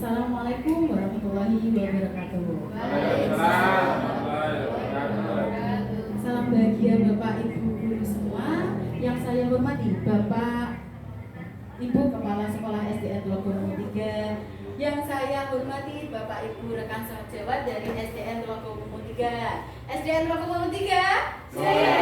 Assalamualaikum warahmatullahi wabarakatuh. Waalaikumsalam. Salam bahagia Bapak Ibu Guru semua yang saya hormati, Bapak Ibu Kepala Sekolah SDN Telogomulyo 3, yang saya hormati Bapak Ibu rekan sejawat dari SDN Telogomulyo 3. SDN Telogomulyo 3, jaya.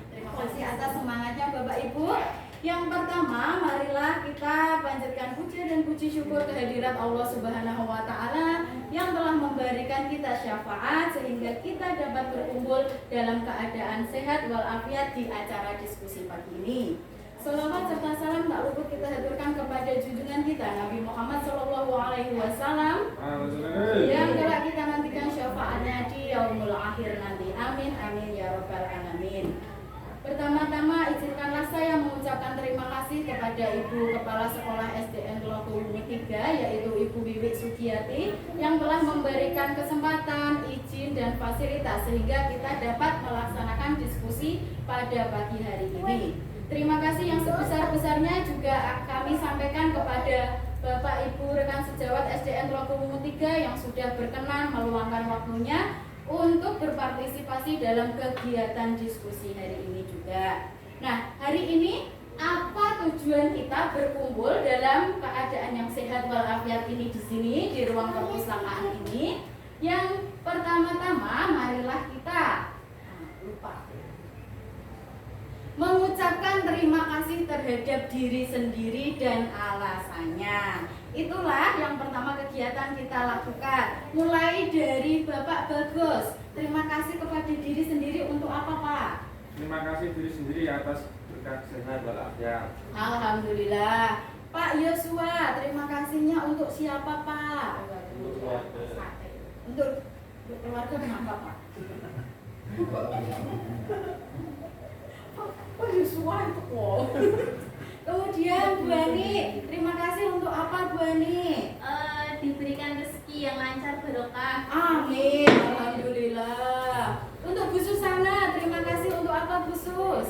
Terima kasih atas semangatnya Bapak Ibu. Yang pertama, marilah kita panjatkan puji dan puji syukur kehadirat Allah Subhanahu wa Ta'ala yang telah memberikan kita syafaat sehingga kita dapat berkumpul dalam keadaan sehat walafiat di acara diskusi pagi ini. Selawat serta salam tak luput kita haturkan kepada junjungan kita Nabi Muhammad SAW yang telah kita nantikan syafaatnya di yaumul akhir nanti. Amin amin ya rabbal alamin. Pertama-tama izinkanlah saya mengucapkan terima kasih kepada Ibu Kepala Sekolah SDN Telogomulyo 3 yaitu Ibu Wiwik Sugiyati yang telah memberikan kesempatan, izin dan fasilitas sehingga kita dapat melaksanakan diskusi pada pagi hari ini. Terima kasih yang sebesar-besarnya juga kami sampaikan kepada Bapak Ibu rekan sejawat SDN Telogomulyo 3 yang sudah berkenan meluangkan waktunya untuk berpartisipasi dalam kegiatan diskusi hari ini juga. Nah, hari ini apa tujuan kita berkumpul dalam keadaan yang sehat walafiat ini di sini di ruang perpustakaan ini? Yang pertama-tama, marilah kita mengucapkan terima kasih terhadap diri sendiri dan alasannya. Itulah yang pertama kegiatan kita lakukan. Mulai dari Bapak Bagus. Terima kasih kepada diri sendiri untuk apa, Pak? Terima kasih diri sendiri atas berkat sehat walafiat. Alhamdulillah. Pak Yosua, terima kasihnya untuk siapa, Pak? Untuk keluarga kenapa, Pak? Pak Yosua itu kok. Kemudian Bu Ani, terima kasih untuk apa Bu Ani? Diberikan rezeki yang lancar barokah. Amin, alhamdulillah. Untuk Bu Susana, terima kasih untuk apa Bu Sus?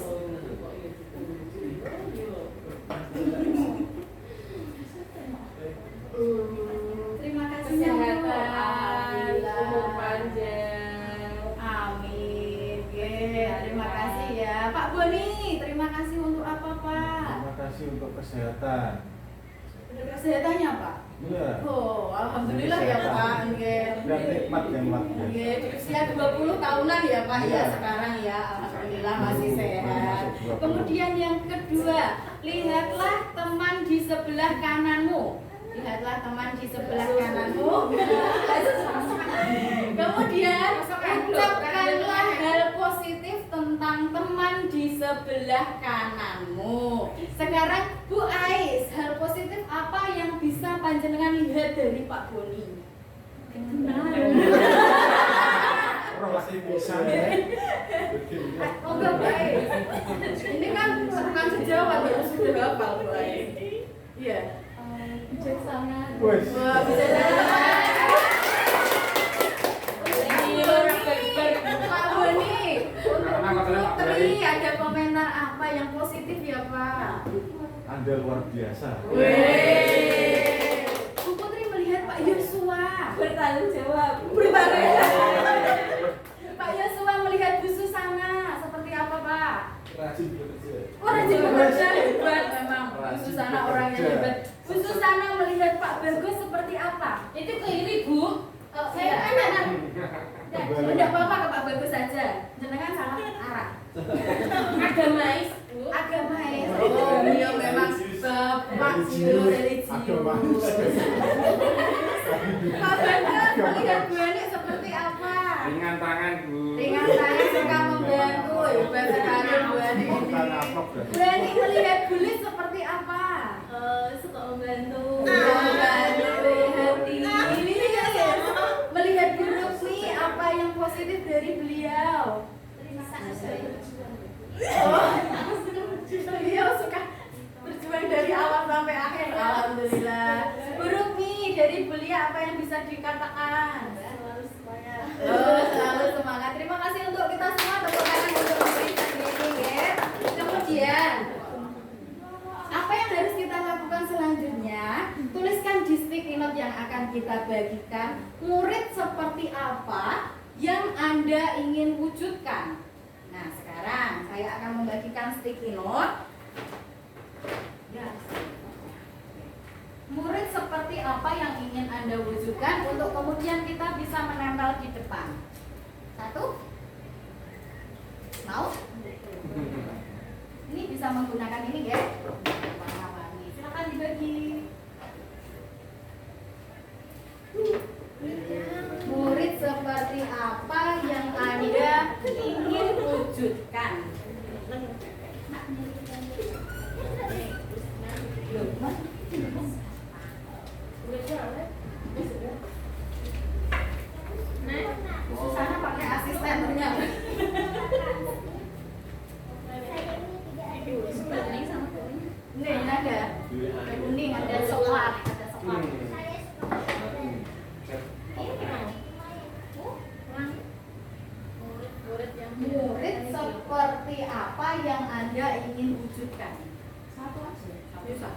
Terima kasih Kesehatan, umur panjang. Amin. Terima kasih ya. Pak Boni, terima kasih untuk apa Pak? Terima kasih untuk kesehatan. Untuk kesehatannya Pak? Iya. Oh, alhamdulillah ya Pak. Dan nikmat yang luar biasa. Di usia 20 tahunan ya Pak ya Iya. sekarang ya. Alhamdulillah masih sehat. Kemudian yang kedua, lihatlah teman di sebelah kananmu. Lihatlah teman di sebelah kananmu. Kemudian ucapkanlah hal positif tentang teman di sebelah kananmu. Sekarang Bu Ais, hal positif apa yang bisa panjenengan lihat dari Pak Boni? Relasi bisa. Oh enggak Bu Ais. Ini kan bukan sejawat ya sudah hafal Bu Ais. Iya. Bijaksana. Wes. Wah, bijaksana. Pak Boni, untuk Putri ada komentar apa yang positif ya Pak? Anda luar biasa. Wih. Bu Putri melihat Pak Yosua Bertanggung jawab. Pak Yosua melihat Bu Susana seperti apa Pak? Rajin bekerja. Oh, rajin bekerja, hebat memang Bu Susana orangnya hebat. Bu Susana melihat Pak Bagus seperti apa? Itu ke ini Bu. Saya kanan. Tidak apa-apa ke Pak Bagus saja. Jenengan salah arah. Agamais, Bu. Agamais. Oh, dia memang Bapak Guru religius. Pak Bagus melihat Bu Ani seperti apa? Ringan tangan, Bu. Ringan tangan suka membantu. Hebat sekali Bu Ani ini. Bu Ani melihat Bu Lis seperti apa? Suka membantu. Membantu hati. Ini melihat Bu Rukmi apa yang positif dari beliau? Oh, beliau suka berjuang dari awal sampai akhir. Alhamdulillah. Bu Rukmi, dari beliau apa yang bisa dikatakan? Selalu semangat. Selalu semangat. Terima kasih untuk kita semua tepuk tangan untuk memberikan ini ya. Kemudian apa yang harus kita lakukan selanjutnya? Tuliskan di not yang akan kita bagikan. Murid seperti apa yang Anda ingin wujudkan? Nah, sekarang saya akan membagikan sticky note. Murid seperti apa yang ingin Anda wujudkan untuk kemudian kita bisa menempel di depan. Satu. Mau? Ini bisa menggunakan ini ya. Warna-warni. Silakan dibagi. Murid seperti apa yang Anda ingin wujudkan? Susana pakai asisten ternyata. Kuning sama kuning. Nih ada kuning, ada coklat, ada coklat. Murid seperti apa yang Anda ingin wujudkan? Satu aja. Bisa.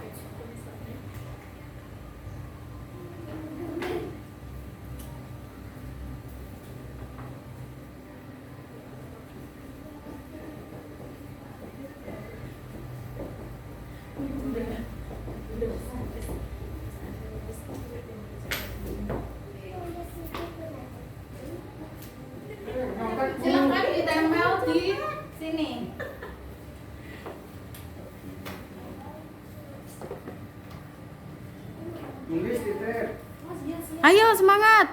Silakan ditempel di sini. Nulis titik. Ayo semangat.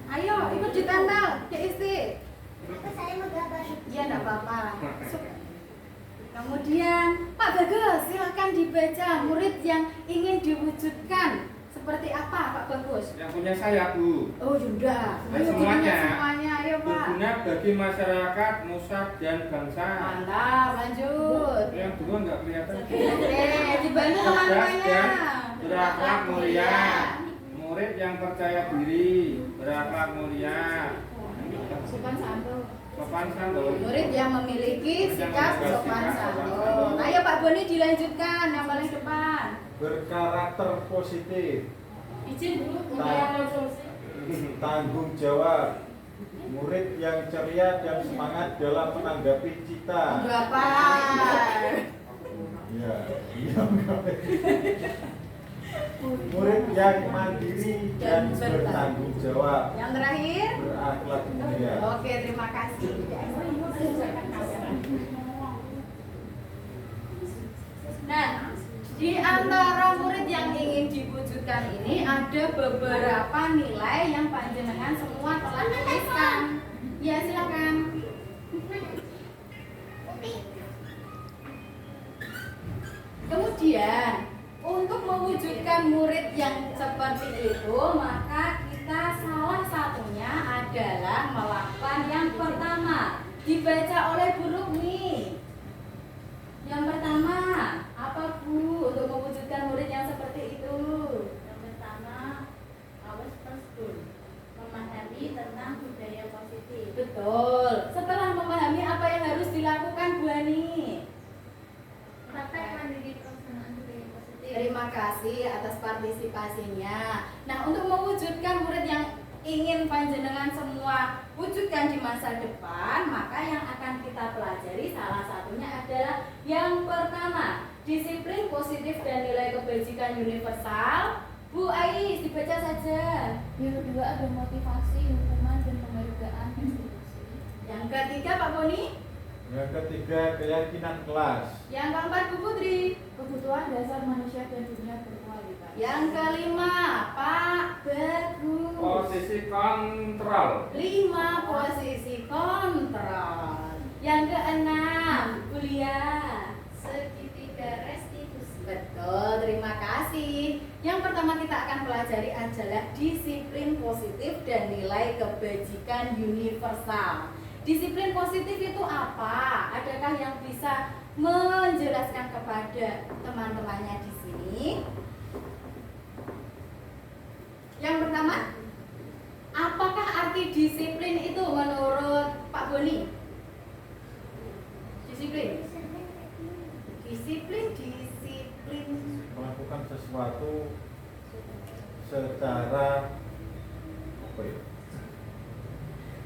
Ayo ikut ditempel, Cik Isti. Iya enggak apa-apa. Kemudian Pak Bagus, silakan dibaca murid yang ingin diwujudkan seperti apa Pak Bagus? Yang punya saya, Bu. Oh sudah. Ya, semuanya. Semuanya, ayo Pak. Berguna bagi masyarakat, nusa dan bangsa. Mantap, lanjut. Yang dua nggak kelihatan. Oke, dibantu Cerdas teman-temannya. dan berakhlak mulia. Murid yang percaya diri, berakhlak mulia. Sopan santun. Sopan santun. Murid yang memiliki sikap sopan santun. Ayo Pak Boni dilanjutkan yang paling depan. Berkarakter positif, Izin dulu tanggung jawab, murid yang ceria dan semangat dalam menanggapi cita. Berapa? Ya, iya. Murid yang mandiri dan bertanggung jawab, Yang terakhir? berakhlak mulia. Oke, terima kasih. Nah, di antara murid yang ingin diwujudkan ini ada beberapa nilai yang panjenengan semua telah tuliskan. Ya, silakan. Kemudian, untuk mewujudkan murid yang seperti itu, maka kita salah satunya adalah melakukan yang pertama, dibaca oleh Bu Rukmi. Yang pertama, apa Bu untuk mewujudkan murid yang seperti itu? Yang pertama, awas terus memahami tentang budaya positif. Betul. Setelah memahami apa yang harus dilakukan Bu Ani? Praktek mandiri pelaksanaan budaya positif. Terima kasih atas partisipasinya. Nah, untuk mewujudkan murid yang ingin panjenengan semua wujudkan di masa depan, maka yang akan kita pelajari salah satunya adalah yang pertama, disiplin positif dan nilai kebajikan universal. Bu Ais, dibaca saja. Yang kedua ada motivasi, hukuman, dan penghargaan institusi. Yang ketiga Pak Boni. Yang ketiga, keyakinan kelas. Yang keempat Bu Putri. Kebutuhan dasar manusia dan dunia berkualitas. Yang kelima Pak Bagus. Posisi kontrol. 5 posisi kontrol. Yang keenam Bu Lia. Segitiga restitusi. Betul, terima kasih. Yang pertama kita akan pelajari adalah disiplin positif dan nilai kebajikan universal. Disiplin positif itu apa? Adakah yang bisa menjelaskan kepada teman-temannya di sini? sesuatu secara apa ya?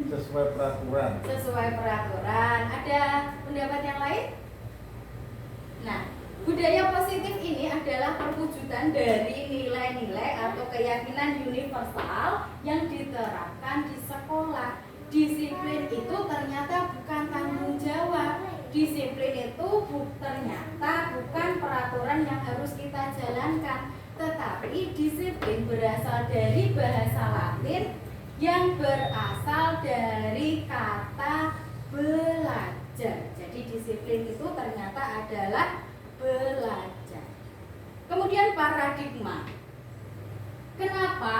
Sesuai peraturan. Sesuai peraturan. Ada pendapat yang lain? Nah, budaya positif ini adalah perwujudan dari nilai-nilai atau keyakinan universal yang diterapkan di sekolah. Disiplin itu ternyata bukan tanggung jawab. Disiplin itu ternyata bukan peraturan yang harus kita jalankan, tetapi disiplin berasal dari bahasa Latin yang berasal dari kata belajar. Jadi disiplin itu ternyata adalah belajar. Kemudian paradigma. Kenapa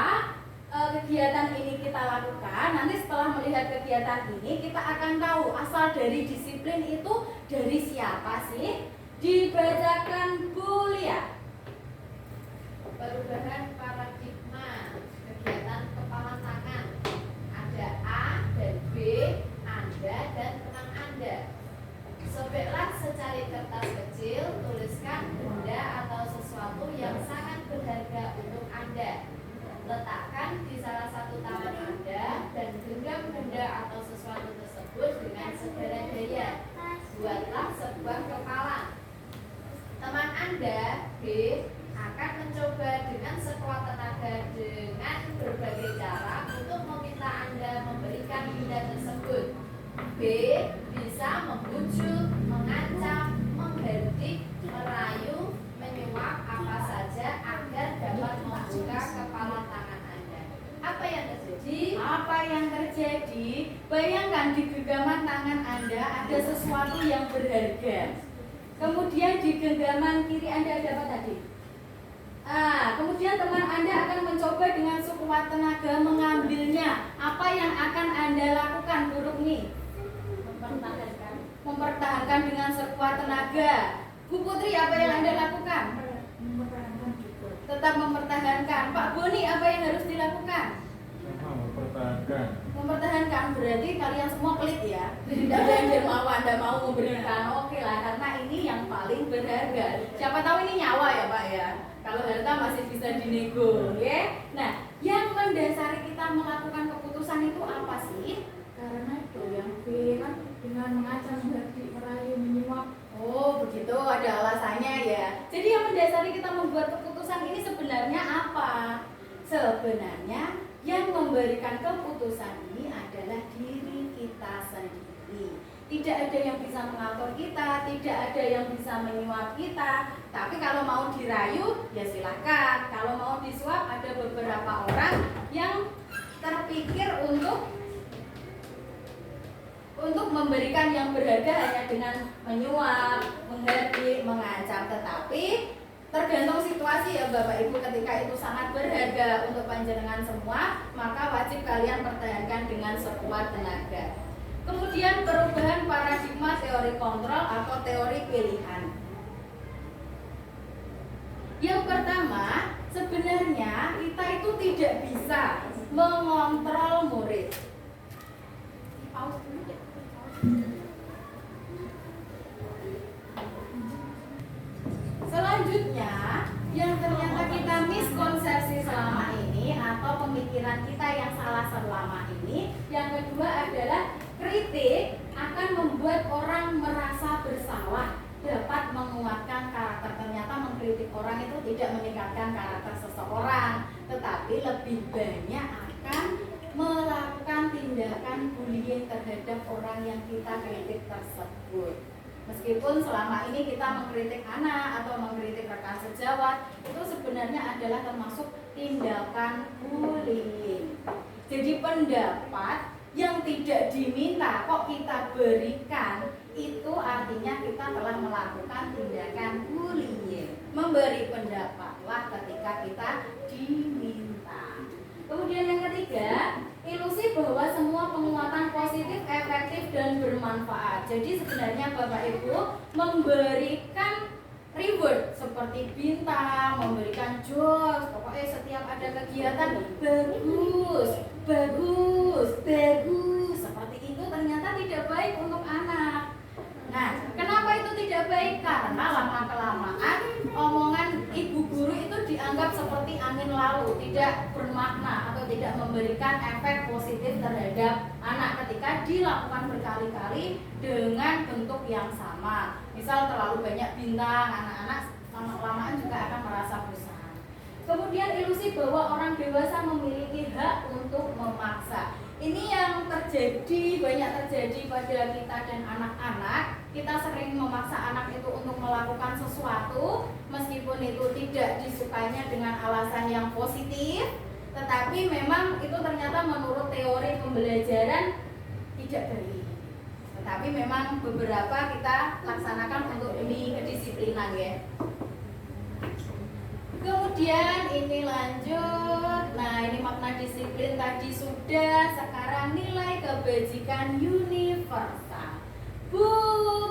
kegiatan ini kita lakukan? Nanti setelah melihat kegiatan ini kita akan tahu asal dari disiplin itu dari siapa sih? Dibacakan Bu Lia. Perubahan paradigma kegiatan kepala tangan. Ada A dan B, Anda dan teman Anda. Sobeklah secari kertas kecil, tuliskan benda atau sesuatu yang sangat berharga untuk Anda. Letakkan di salah satu tangan Anda dan genggam benda atau sesuatu tersebut dengan segala daya. Buatlah sebuah kepalan. Teman Anda, B, akan mencoba dengan sekuat tenaga dengan berbagai cara untuk meminta Anda memberikan benda tersebut. B bisa membujuk, mengancam, menghardik, merayu, menyuap apa saja agar dapat membuka kepala tangan Anda. Apa yang terjadi? Apa yang terjadi? Bayangkan di genggaman tangan Anda ada sesuatu yang berharga. Kemudian di genggaman kiri Anda ada apa tadi? Kemudian teman Anda akan mencoba dengan sekuat tenaga mengambilnya. Apa yang akan Anda lakukan, Bu Rukmi? Mempertahankan dengan sekuat tenaga. Bu Putri, apa yang Anda lakukan? Tetap mempertahankan. Pak Boni, apa yang harus dilakukan? Mempertahankan. Mempertahankan berarti kalian semua pelit ya. Tidak ada yang dermawan, Anda mau memberikan. Oke lah, karena ini yang paling berharga. Siapa tahu ini nyawa ya Pak ya. Kalau harta masih bisa dinego, ya. Nah, yang mendasari kita melakukan keputusan itu apa sih? Karena itu yang B kan dengan mengancam, menghardik, merayu, menyuap. Oh, begitu, ada alasannya ya. Jadi yang mendasari kita membuat keputusan ini sebenarnya apa? Sebenarnya yang memberikan keputusan ini adalah diri kita sendiri. Tidak ada yang bisa mengatur kita, tidak ada yang bisa menyuap kita. Tapi kalau mau dirayu, ya silahkan. Kalau mau disuap, ada beberapa orang yang terpikir untuk memberikan yang berharga hanya dengan menyuap, menghardik, mengancam. Tetapi tergantung situasi ya Bapak Ibu, ketika itu sangat berharga untuk panjenengan semua, maka wajib kalian pertahankan dengan sekuat tenaga. Kemudian perubahan paradigma teori kontrol atau teori pilihan. Yang pertama, sebenarnya kita itu tidak bisa mengontrol murid. Pause dulu deh. Selanjutnya, yang ternyata kita miskonsepsi selama ini atau pemikiran kita yang salah selama ini, yang kedua adalah kritik akan membuat orang merasa bersalah, dapat menguatkan karakter. Ternyata mengkritik orang itu tidak meningkatkan karakter seseorang, tetapi lebih banyak akan melakukan tindakan bullying terhadap orang yang kita kritik tersebut. Meskipun selama ini kita mengkritik anak atau mengkritik rekan sejawat, itu sebenarnya adalah termasuk tindakan bullying. Jadi pendapat yang tidak diminta kok kita berikan, itu artinya kita telah melakukan tindakan bullying. Memberi pendapatlah ketika kita diminta. Kemudian yang ketiga, ilusi bahwa semua penguatan positif, efektif, dan bermanfaat. Jadi sebenarnya Bapak Ibu memberikan reward seperti bintang, memberikan joss, pokoknya setiap ada kegiatan bagus, seperti itu ternyata tidak baik untuk anak. Nah, kenapa itu tidak baik? Karena lama-kelamaan omongan ibu guru itu selalu tidak bermakna atau tidak memberikan efek positif terhadap anak ketika dilakukan berkali-kali dengan bentuk yang sama. Misal terlalu banyak bintang, anak-anak lama-kelamaan juga akan merasa bosan. Kemudian ilusi bahwa orang dewasa memiliki hak untuk memaksa. Ini yang banyak terjadi pada kita dan anak-anak. Kita sering memaksa anak itu untuk melakukan sesuatu meskipun itu tidak disukainya dengan alasan yang positif, tetapi memang itu ternyata menurut teori pembelajaran tidak baik. Tetapi memang beberapa kita laksanakan untuk demi kedisiplinan ya. Kemudian ini lanjut. Nah, ini makna disiplin tadi sudah. Sekarang nilai kebajikan universal. Bu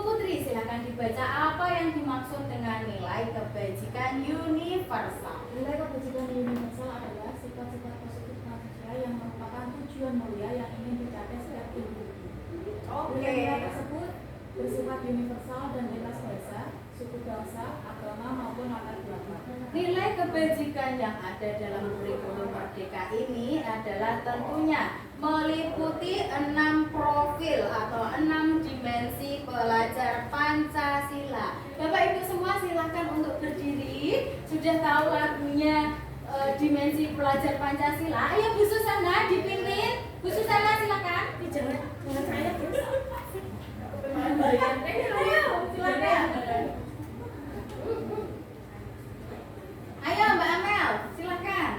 Putri, silakan dibaca apa yang dimaksud dengan nilai kebajikan universal. Nilai kebajikan universal adalah sifat-sifat positif manusia yang merupakan tujuan mulia yang ingin dicapai setiap individu. Nilai tersebut bersifat universal dan bebas bangsa, suku bangsa, agama maupun latar belakang. Nilai kebajikan yang ada dalam kurikulum Merdeka ini adalah tentunya meliputi 6 profil atau 6 dimensi pelajar Pancasila. Bapak Ibu semua silakan untuk berdiri. Sudah tahu lagunya dimensi pelajar Pancasila? Ayo Bu Susana dipimpin. Bu Susana silakan. Jangan saya terus. Ayo silakan. Ayo Mbak Amel, silakan.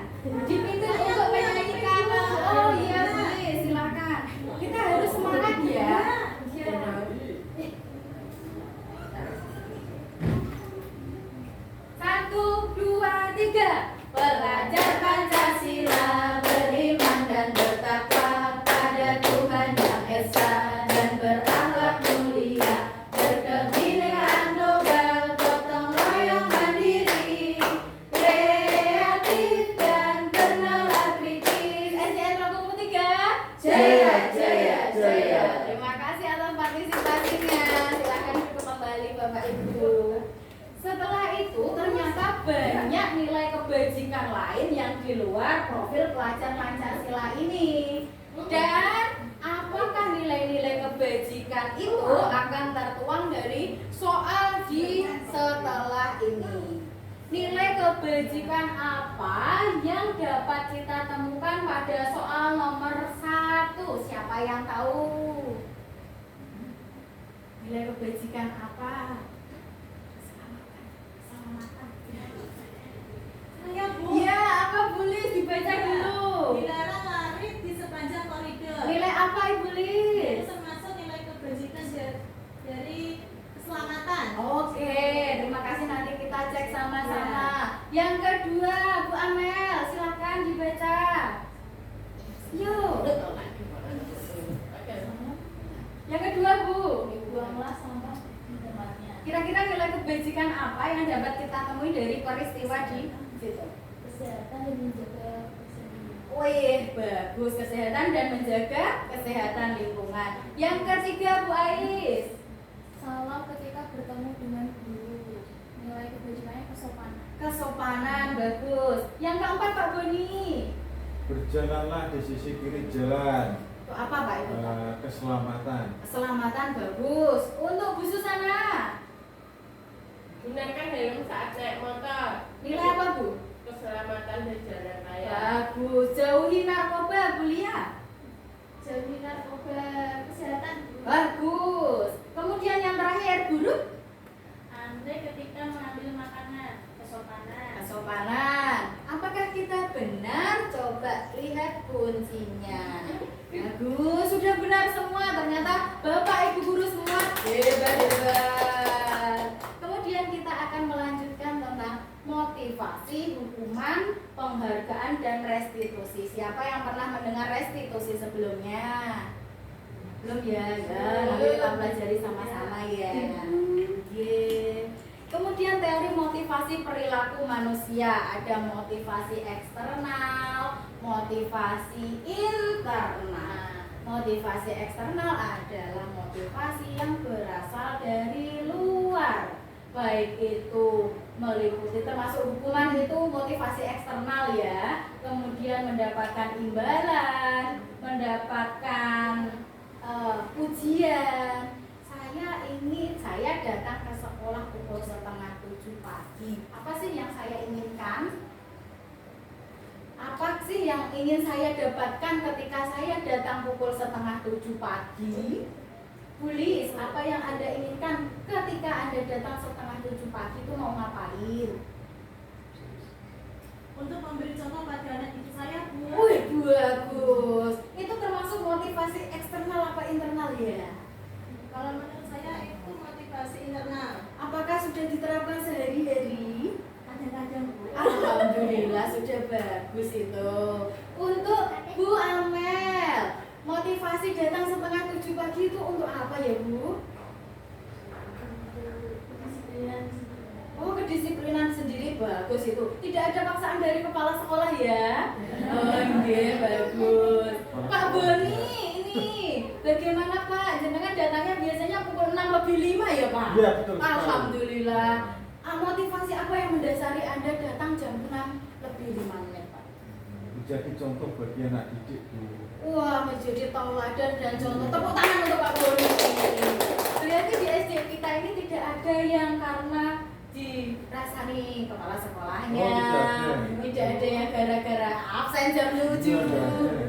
Dipimpin untuk menyanyikan. Oh iya boleh, silakan. Kita harus semangat ya. Satu, dua, tiga. Belajar Pancasila, beriman dan bertakwa pada Tuhan yang esa dan berakhlak mulia, berkebinekaan global, gotong royong mandiri, kreatif dan bernalar kritis. SDN Logong 3, jaya, jaya, jaya. Terima kasih atas partisipasinya. Silakan duduk kembali Bapak Ibu. Setelah itu ternyata banyak nilai kebajikan lain yang di luar profil pelajar Pancasila ini. Dan apakah nilai-nilai kebajikan itu akan tertuang dari soal di setelah ini. Nilai kebajikan apa yang dapat kita temukan pada soal nomor 1? Siapa yang tahu? Nilai kebajikan apa? Ayo Bu. Iya, apa boleh dibaca dulu? Dilarang lari di sepanjang koridor. Nilai apa Ibu Lis? Itu termasuk nilai kebajikan dari keselamatan. Oke, terima kasih, nanti kita cek sama-sama. Yang kedua, Bu Amel, silakan dibaca. Yuk. Yang kedua, Bu. Buanglah sampah di tempatnya. Kira-kira nilai kebajikan apa yang dapat kita temui dari peristiwa di situ? Kesehatan dan menjaga kesehatan. Wih, bagus, kesehatan dan menjaga kesehatan lingkungan. Yang ketiga, Bu Ais. Salam ketika bertemu dengan guru. Nilai kebajikannya kesopanan. Kesopanan, bagus. Yang keempat, Pak Boni. Berjalanlah di sisi kiri jalan. Itu apa, Pak Ibu? Keselamatan. Keselamatan, bagus. Untuk Bu Susana, Gunakan helm saat naik motor. nilai apa, Bu? Keselamatan dan jalan raya. Bagus. Jauhi narkoba, Bu Lia. Jauhi narkoba, kesehatan. Bagus. Kemudian yang terakhir, Guru. Andai ketika mengambil makanan, kesopanan. Kesopanan. Apakah kita benar? Coba lihat kuncinya. Bagus, sudah benar semua. Ternyata Bapak Ibu guru semua hebat. Kemudian kita akan melanjutkan tentang motivasi, hukuman, penghargaan, dan restitusi. Siapa yang pernah mendengar restitusi sebelumnya? Belum ya? Ya, nanti kita pelajari sama-sama ya. Kemudian teori motivasi perilaku manusia, ada motivasi eksternal, motivasi internal. Motivasi eksternal adalah motivasi yang berasal dari luar. baik itu meliputi termasuk hukuman itu motivasi eksternal ya, kemudian mendapatkan imbalan, mendapatkan pujian. Saya datang ke sekolah pukul 6:30 pagi. Apa sih yang saya inginkan? Apa sih yang ingin saya dapatkan ketika saya datang pukul 6:30 pagi? Tulis apa yang Anda inginkan ketika Anda datang 6:30 pagi itu mau ngapain? Untuk memberi contoh pada anak didik saya, Bu. Wih, bagus. Itu termasuk motivasi eksternal apa internal ya? Kalau menurut saya itu motivasi internal. Apakah sudah diterapkan sehari-hari? Kadang-kadang, Bu. Alhamdulillah sudah bagus itu. Untuk Bu Amel, motivasi datang 6:30 pagi itu untuk apa ya Bu? Oh, kedisiplinan sendiri bagus itu. Tidak ada paksaan dari kepala sekolah ya? Oh, iya bagus. Pak Boni, ini bagaimana Pak? Jenengan datangnya biasanya pukul 6:05 ya Pak? Iya, betul sekali. Alhamdulillah. Motivasi apa yang mendasari Anda datang jam 6:05 Pak? Menjadi contoh bagi anak didik, Bu. Wah, menjadi tauladan dan contoh. Tepuk tangan untuk Pak Boni. Berarti di SD kita ini tidak ada yang karena dirasani kepala sekolahnya, Oh, tidak ada yang gara-gara absen jam 7, Tidak ada.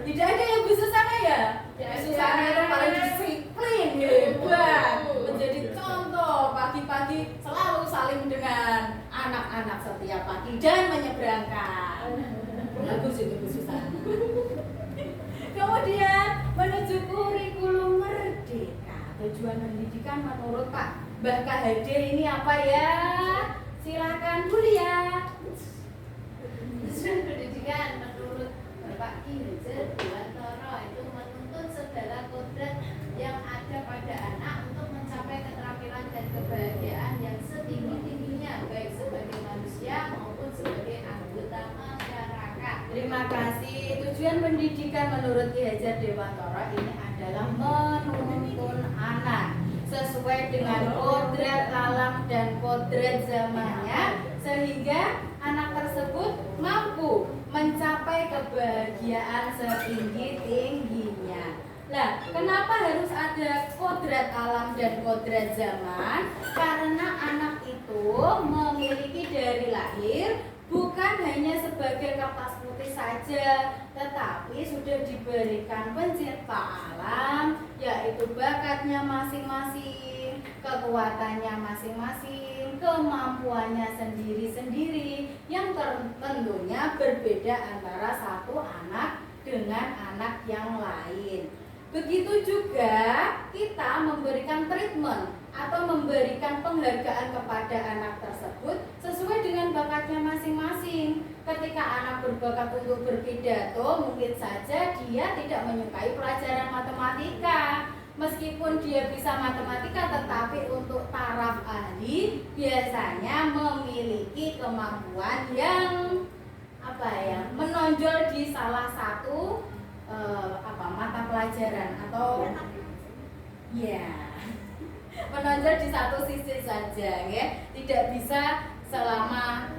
tidak ada yang Bu Susana ya? Bu Susana itu paling disiplin, hebat, menjadi contoh pagi-pagi selalu saling dengan anak-anak setiap pagi dan menyeberangkan. Bagus itu Bu Susana. Kemudian menuju kurikulum merdeka. Tujuan pendidikan menurut Pak Mbak KHD ini apa ya? Silakan Bu Lia. Tujuan pendidikan menurut Bapak Ki Hajar Dewantara itu menuntut segala kodrat yang ada pada anak untuk mencapai keterampilan dan kebahagiaan yang setinggi-tingginya baik sebagai manusia maupun sebagai anggota masyarakat. Terima kasih. Tujuan pendidikan menurut Ki Hajar Dewantara ini adalah menuntun anak sesuai dengan kodrat alam dan kodrat zamannya sehingga anak tersebut mampu mencapai kebahagiaan setinggi-tingginya. Nah, kenapa harus ada kodrat alam dan kodrat zaman? Karena anak itu memiliki dari lahir bukan hanya sebagai kertas putih saja, tetapi sudah diberikan pencipta alam, yaitu bakatnya masing-masing, kekuatannya masing-masing, kemampuannya sendiri-sendiri, yang tentunya berbeda antara satu anak dengan anak yang lain. Begitu juga kita memberikan treatment atau memberikan penghargaan kepada anak tersebut sesuai dengan bakatnya masing-masing. Ketika anak berbakat untuk berpidato, mungkin saja dia tidak menyukai pelajaran matematika. Meskipun dia bisa matematika, tetapi untuk taraf ahli biasanya memiliki kemampuan yang menonjol di salah satu mata pelajaran atau menonjol di satu sisi saja ya. Tidak bisa selama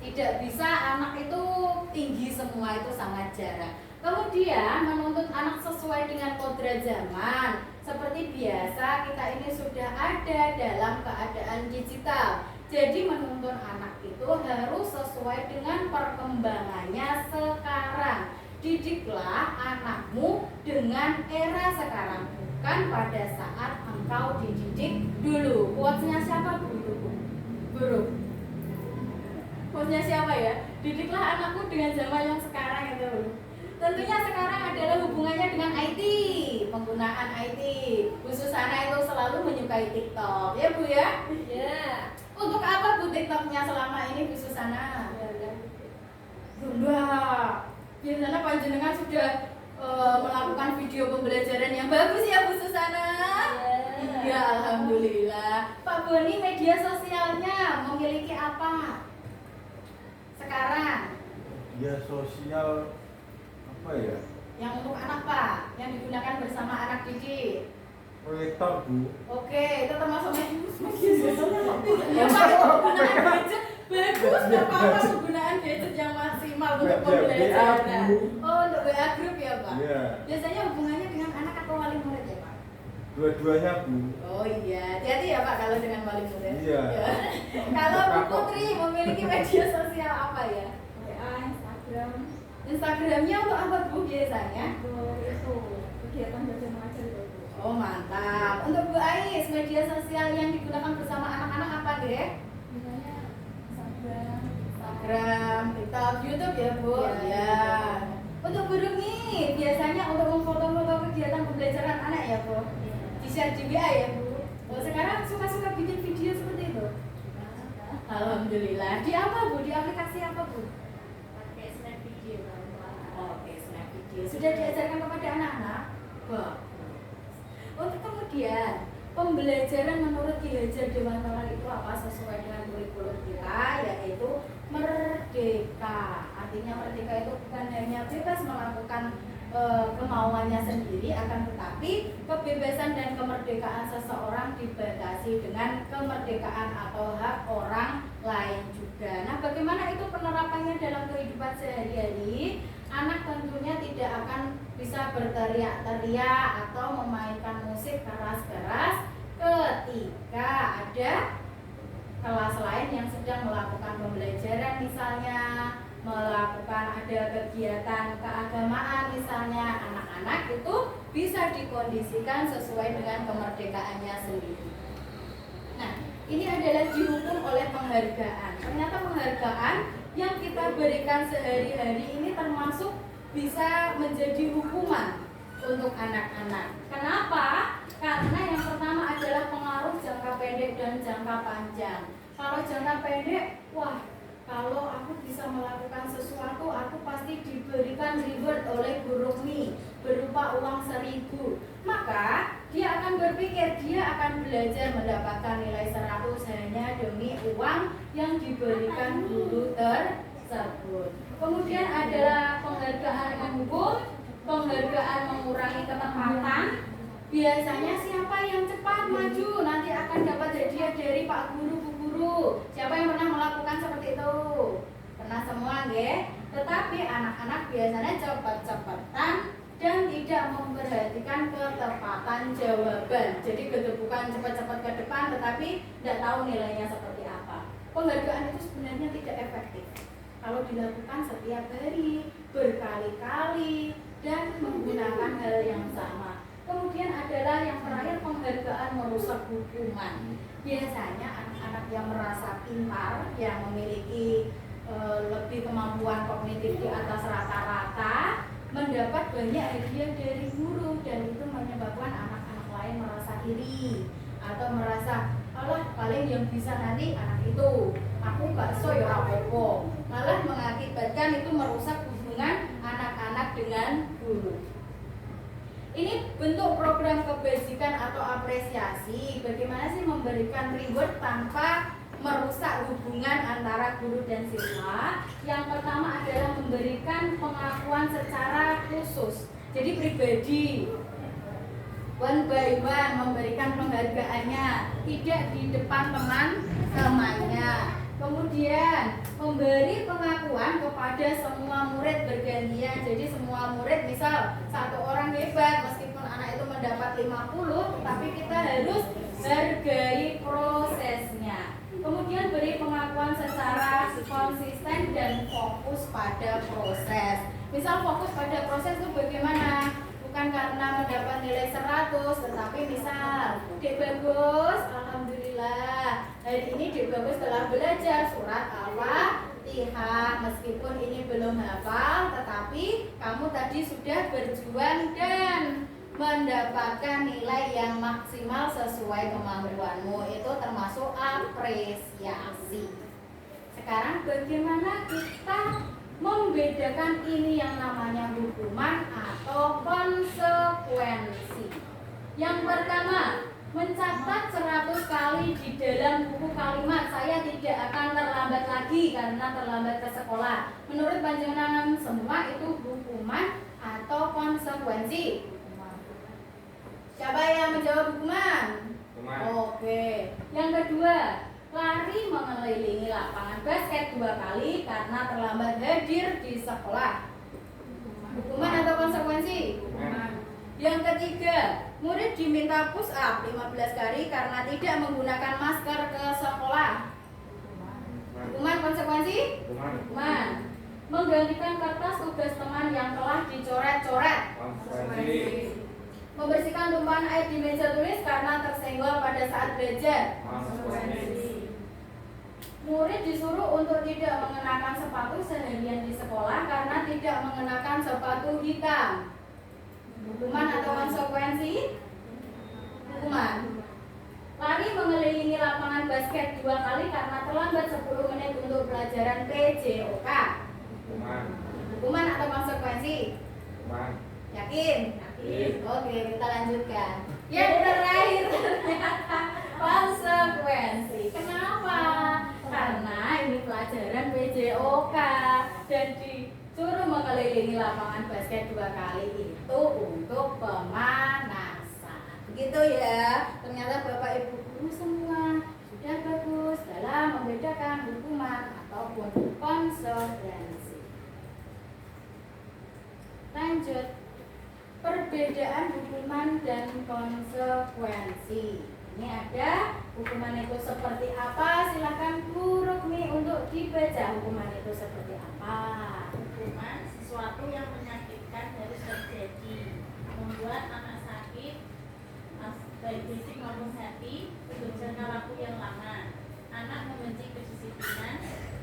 tidak bisa anak itu tinggi semua, itu sangat jarang. Kemudian menuntut anak sesuai dengan kodrat zaman. Seperti biasa kita ini sudah ada dalam keadaan digital. Jadi menuntun anak itu harus sesuai dengan perkembangannya sekarang. Didiklah anakmu dengan era sekarang, bukan pada saat engkau dididik dulu. Quotes-nya siapa Bu? Buruk. Quotes-nya siapa ya? Didiklah anakku dengan zaman yang sekarang itu. Tentunya sekarang adalah hubungannya dengan IT, penggunaan IT. Bu Susana itu selalu menyukai TikTok, ya Bu ya? Ya. Untuk apa Bu TikToknya selama ini Bu Susana? Enggak. Biasanya panjenengan sudah melakukan video pembelajaran yang bagus ya Bu Susana? Iya, alhamdulillah. Pak Boni, media sosialnya memiliki apa sekarang? Media sosial apa ya? Yang untuk anak Pak, yang digunakan bersama anak didik. Proyektor, Bu. Oke, itu termasuk media sosial. Ya Pak, penggunaan gadget bagus, nggak apa-apa penggunaan gadget yang maksimal untuk Nggak WA, pembelajaran. Bu. Oh, untuk WA group ya Pak? Iya. Biasanya hubungannya dengan anak atau wali murid ya Pak? Dua-duanya, Bu. Oh iya, hati-hati ya Pak kalau dengan wali murid. Iya. Ya. Kalau Bu Putri memiliki media sosial apa ya? WA, Instagram, Instagramnya untuk apa Bu biasanya? untuk itu kegiatan belajar mengajar itu, Bu. Oh mantap. Untuk Bu Ais, media sosial yang digunakan bersama anak-anak apa deh? Misalnya Instagram, Instagram, TikTok, YouTube ya Bu? Iya. Ya. Untuk Bu Rumi, biasanya untuk memfoto-foto kegiatan pembelajaran anak ya Bu? Di-share di WA ya Bu? Oh, sekarang suka-suka bikin video seperti itu? Alhamdulillah. Di apa Bu? Di aplikasi apa Bu? Pakai snap video kawan-kawan. Oke, Snap Video. Sudah diajarkan kepada anak-anak? Bagus. Untuk kemudian, pembelajaran menurut Ki Hajar Dewantara itu apa sesuai dengan kurikulum kita, yaitu merdeka. Artinya merdeka itu bukan hanya bebas melakukan kemauannya sendiri, akan tetapi kebebasan dan kemerdekaan seseorang dibatasi dengan kemerdekaan atau hak orang lain juga. Nah, bagaimana itu penerapannya dalam kehidupan sehari-hari? Anak tentunya tidak akan bisa berteriak-teriak atau memainkan musik keras-keras ketika ada kelas lain yang sedang melakukan pembelajaran, misalnya melakukan ada kegiatan keagamaan, misalnya anak-anak itu bisa dikondisikan sesuai dengan kemerdekaannya sendiri. Nah, ini adalah dihukum oleh penghargaan. Ternyata penghargaan yang kita berikan sehari-hari ini termasuk bisa menjadi hukuman untuk anak-anak. Kenapa? Karena yang pertama adalah pengaruh jangka pendek dan jangka panjang. Kalau jangka pendek, wah, kalau aku bisa melakukan sesuatu, aku pasti diberikan reward oleh Bu Rumi berupa uang 1.000. Maka dia akan berpikir dia akan belajar mendapatkan nilai 100 hanya demi uang yang diberikan guru tersebut. Kemudian adalah penghargaan menghukum, penghargaan mengurangi ketepatan. Biasanya siapa yang cepat maju nanti akan dapat hadiah dari Pak Guru, Bu Guru. Siapa yang pernah melakukan seperti itu? Pernah semua, nggih? Tetapi anak-anak biasanya cepat-cepatan dan tidak memperhatikan ketepatan jawaban. Jadi kedebukan cepat-cepat ke depan tetapi tidak tahu nilainya seperti apa. Penghargaan itu sebenarnya tidak efektif kalau dilakukan setiap hari, berkali-kali, dan menggunakan hal yang sama. Kemudian adalah yang terakhir, penghargaan merusak hukuman. Biasanya anak-anak yang merasa pintar, yang memiliki lebih kemampuan kognitif di atas rata-rata, mendapat banyak hadiah dari guru, dan itu menyebabkan anak-anak lain merasa iri atau merasa, alah paling yang bisa nanti anak itu, aku gak so ya apa-apa. Malah mengakibatkan itu merusak hubungan anak-anak dengan guru. Ini bentuk program kebajikan atau apresiasi. Bagaimana sih memberikan reward tanpa merusak hubungan antara guru dan siswa? Yang pertama adalah memberikan pengakuan secara khusus. Jadi pribadi, one by one memberikan penghargaannya, tidak di depan teman-temannya. Kemudian memberi pengakuan kepada semua murid bergantian. Jadi semua murid, misal satu orang hebat, meskipun anak itu mendapat 50, tapi kita harus hargai prosesnya. Kemudian beri pengakuan secara konsisten dan fokus pada proses. Misal fokus pada proses itu bagaimana? Bukan karena mendapat nilai 100, tetapi misal Dek Bagus, alhamdulillah hari ini Dek Bagus telah belajar surat Al-Fatihah. Meskipun ini belum hafal, tetapi kamu tadi sudah berjuang dan mendapatkan nilai yang maksimal sesuai kemampuanmu. Itu termasuk apresiasi. Sekarang bagaimana kita membedakan ini yang namanya hukuman atau konsekuensi? Yang pertama, mencatat 100 kali di dalam buku kalimat saya tidak akan terlambat lagi karena terlambat ke sekolah. Menurut panjenengan semua itu hukuman atau konsekuensi? Siapa yang menjawab hukuman? Hukuman. Oke. Yang kedua, lari mengelilingi lapangan basket 2 kali karena terlambat hadir di sekolah. Hukuman atau konsekuensi? Hukuman. Yang ketiga, murid diminta push up 15 kali karena tidak menggunakan masker ke sekolah. Hukuman konsekuensi? Hukuman. Menggantikan kertas tugas teman yang telah dicoret-coret. Konsekuensi. Membersihkan tumpahan air di meja tulis karena tersenggol pada saat belajar. Konsekuensi. Murid disuruh untuk tidak mengenakan sepatu seharian di sekolah karena tidak mengenakan sepatu hitam. Hukuman atau konsekuensi? Hukuman. Lari mengelilingi lapangan basket 2 kali karena terlambat 10 menit untuk pelajaran PJOK. Hukuman. Hukuman atau konsekuensi? Hukuman. Yakin? Yakin. Oke, kita lanjutkan. Yang terakhir ternyata konsekuensi. Kenapa? Karena ini pelajaran PJOK dan disuruh mengelilingi lapangan basket 2 kali itu untuk pemanasan. Begitu ya. Ternyata Bapak Ibu guru semua sudah bagus dalam membedakan hukuman ataupun konsekuensi. Lanjut. Perbedaan hukuman dan konsekuensi. Ini ada hukuman itu seperti apa? Silakan Bu Rukmi untuk dibaca hukuman itu seperti apa. Hukuman sesuatu yang menyakitkan harus terjadi, membuat anak sakit, baik fisik maupun hati, untuk jangka waktu yang lama. Anak membenci kedisiplinan,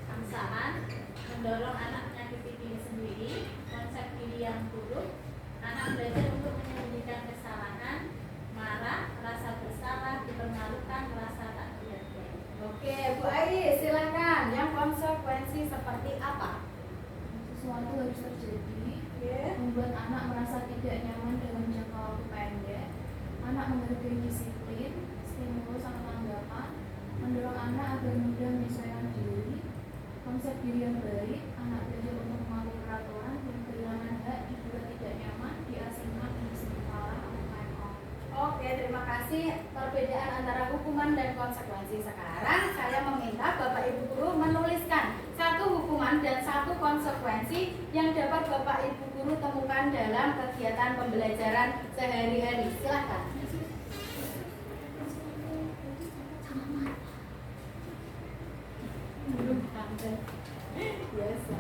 paksaan, mendorong anak menyakiti diri sendiri, konsep diri yang buruk. Anak belajar untuk menyembunyikan kesalahan, marah, rasa bersalah, dipermalukan, merasa tak dihargai. Oke, Bu Airi, silakan. Yang konsekuensi seperti apa? Sesuatu harus terjadi, Ya. membuat anak merasa tidak nyaman dalam jangka waktu pendek. Anak menghargai disiplin, stimulus atau tanggapan, mendorong anak agar mudah menyesuaikan diri. Konsep diri yang baik, anak belajar untuk mematuhi peraturan dan kehilangan hak jika tidak nyaman, diasingkan, disementara, atau time out. Oke, terima kasih. Perbedaan antara hukuman dan konsekuensi. Sekarang saya meminta Bapak Ibu guru menuliskan 1 hukuman dan 1 konsekuensi yang dapat Bapak Ibu guru temukan dalam kegiatan pembelajaran sehari-hari. Silakan. Biasa.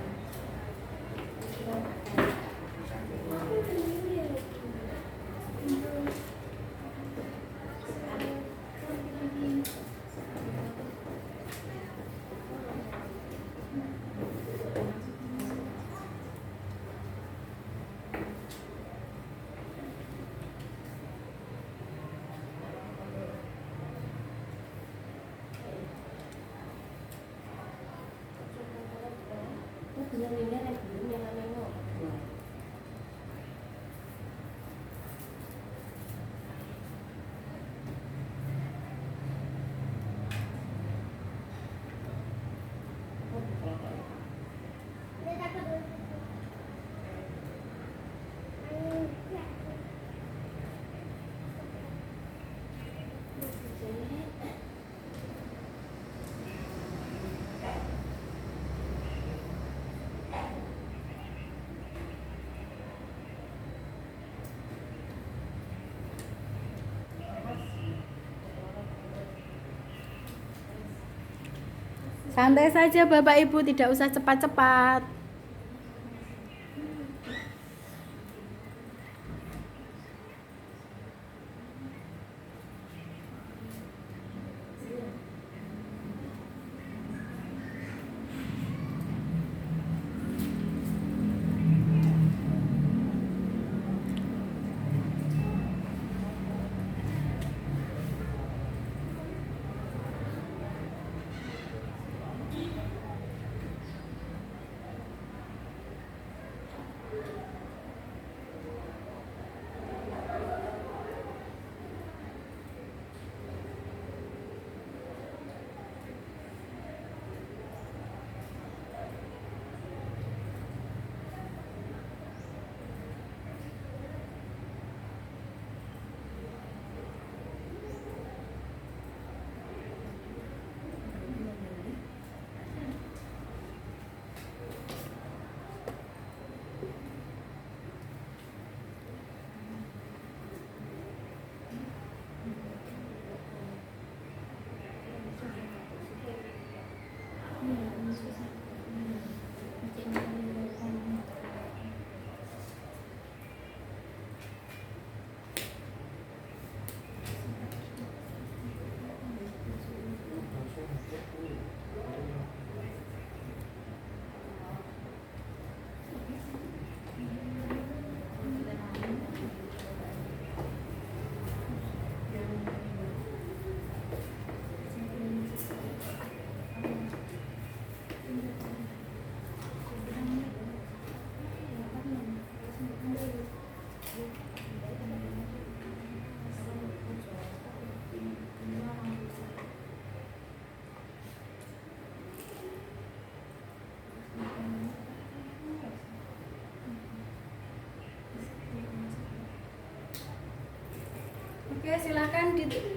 Santai saja Bapak Ibu, tidak usah cepat-cepat.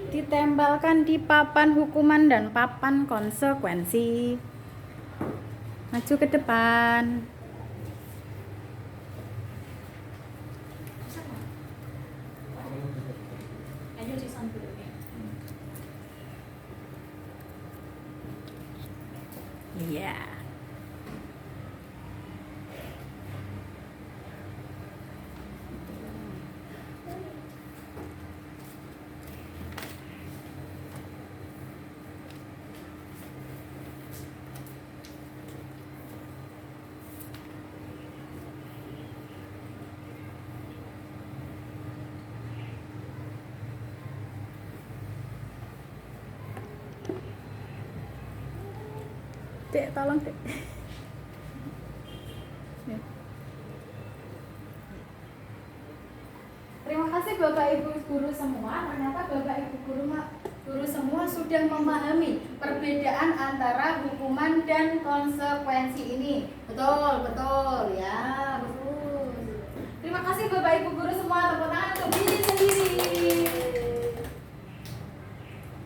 ditempelkan di papan hukuman dan papan konsekuensi. Maju ke depan. Ayo disambil. Iya. Dek, tolong Dek. Ya. Terima kasih Bapak Ibu guru semua. Ternyata Bapak Ibu guru semua sudah memahami perbedaan antara hukuman dan konsekuensi ini. Betul, betul ya, betul. Terima kasih Bapak Ibu guru semua. Tepuk tangan untuk diri sendiri.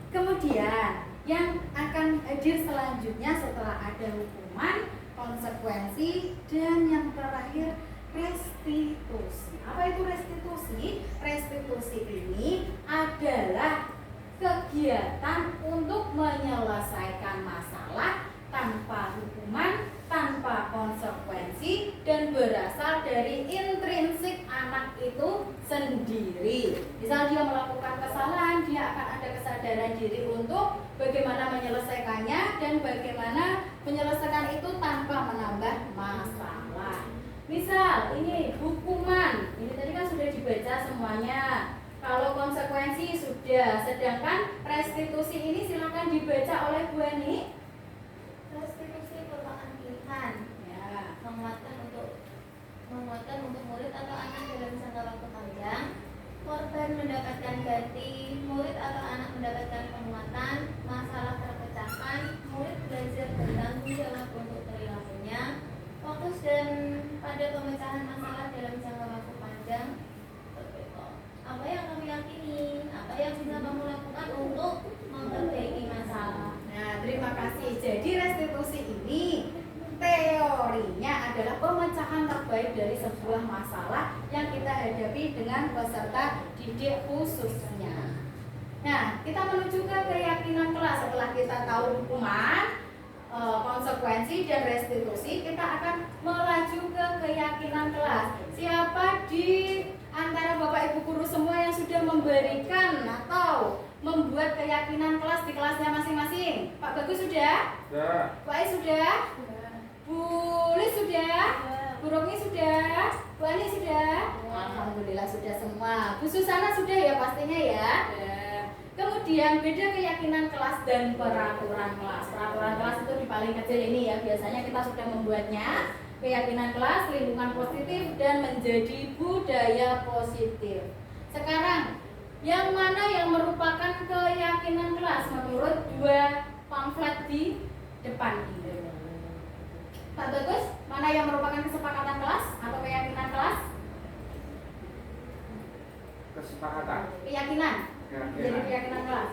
Kemudian yang akan hadir selanjutnya setelah ada hukuman, konsekuensi, dan yang terakhir restitusi. Apa itu restitusi? Restitusi ini adalah kegiatan untuk menyelesaikan masalah tanpa hukuman, tanpa konsekuensi, dan berasal dari intrinsik anak itu sendiri. Misal dia melakukan kesalahan, dia akan ada kesadaran diri untuk bagaimana menyelesaikannya dan bagaimana menyelesaikan itu tanpa menambah masalah. Misal ini hukuman, ini tadi kan sudah dibaca semuanya. Kalau konsekuensi sudah, sedangkan restitusi ini silakan dibaca oleh Bu Eni. Restitusi merupakan pilihan Ya. menguatkan untuk murid atau anak dalam jangka waktu panjang. Korban mendapatkan ganti, murid atau anak mendapatkan penguatan, masalah terpecahkan, murid belajar bertanggung jawab untuk perilakunya, fokus dan pada pemecahan masalah dalam jangka waktu panjang. Apa yang kamu yakini? Apa yang bisa kamu lakukan untuk memperbaiki masalah? Nah, terima kasih. Jadi restitusi ini teorinya adalah pemecahan terbaik dari sebuah masalah yang kita hadapi dengan peserta didik khususnya. Nah, kita menuju ke keyakinan kelas. Setelah kita tahu hukuman, konsekuensi, dan restitusi, kita akan melaju ke keyakinan kelas. Siapa di antara Bapak Ibu guru semua yang sudah memberikan atau membuat keyakinan kelas di kelasnya masing-masing? Pak Bagus sudah? Sudah. Pak Ais sudah? Bu Lis sudah? Bu Romi sudah? Bu Ani sudah? Alhamdulillah sudah semua. Bu Susana sudah ya pastinya ya? Kemudian beda keyakinan kelas dan peraturan kelas. Peraturan kelas itu di paling kecil ini ya, biasanya kita sudah membuatnya. Keyakinan kelas, lingkungan positif, dan menjadi budaya positif. Sekarang, yang mana yang merupakan keyakinan kelas menurut dua pamflet di depan ini? Pak Bagus, mana yang merupakan kesepakatan kelas atau keyakinan kelas? Kesepakatan. Keyakinan. Jadi keyakinan kelas.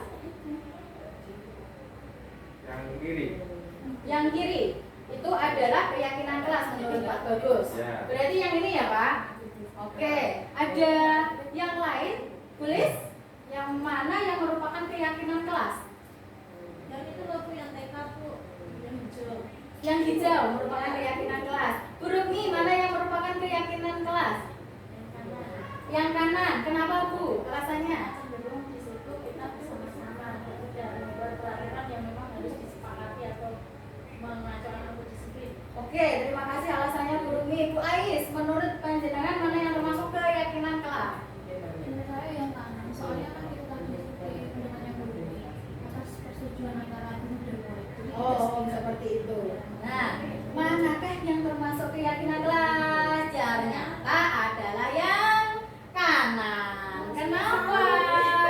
Yang kiri. Yang kiri itu adalah keyakinan kelas menurut Pak Bagus. Ya. Berarti yang ini ya Pak? Oke. Ada yang lain? Tulis. Yang mana yang merupakan keyakinan kelas? Yang itu loh Bu, yang TK Bu, yang hijau. Yang hijau merupakan keyakinan kelas. Bu Rukmi, mana yang merupakan keyakinan kelas? Yang kanan. Kenapa Bu? Alasannya? Cenderung di situ kita bersama-sama tidak membuat peraturan yang memang harus disepakati atau mengatur anak disiplin. Oke, terima kasih alasannya Bu Rukmi. Bu Ais, menurut panjenengan mana yang termasuk keyakinan kelas? Menurut saya yang kanan, soalnya kan itu kan diikuti undangannya guru atas persetujuan antara guru dan murid. Jadi Oh, tidak seperti itu. Nah, manakah yang termasuk keyakinan kelas? Ternyata adalah yang kanan. Kenapa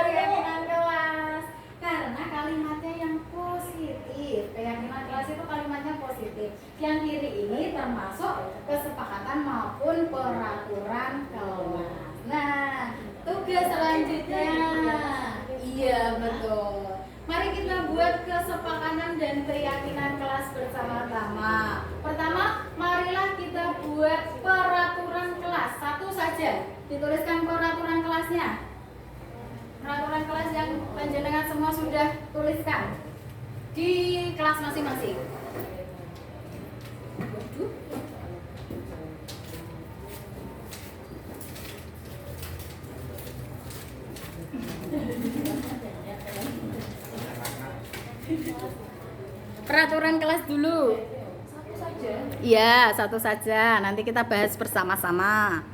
keyakinan kelas? Karena kalimatnya yang positif. Keyakinan kelas itu kalimatnya positif. Yang kiri ini termasuk kesepakatan maupun peraturan kelas. Nah, tugas selanjutnya. Iya, betul. Mari kita buat kesepakatan dan keyakinan kelas bersama-sama. Pertama, marilah kita buat peraturan kelas. Satu saja, dituliskan peraturan kelasnya. Peraturan kelas yang panjenengan semua sudah tuliskan di kelas masing-masing. Peraturan kelas dulu. Satu saja. Iya, satu saja. Nanti kita bahas bersama-sama.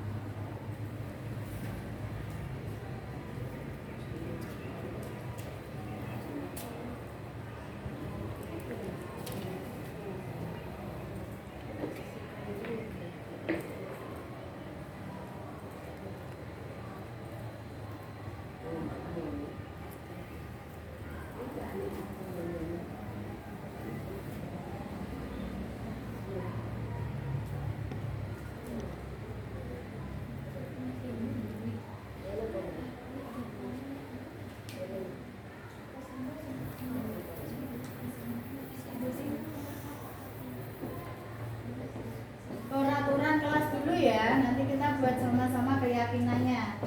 Peraturan kelas dulu ya. Nanti kita buat sama-sama keyakinannya.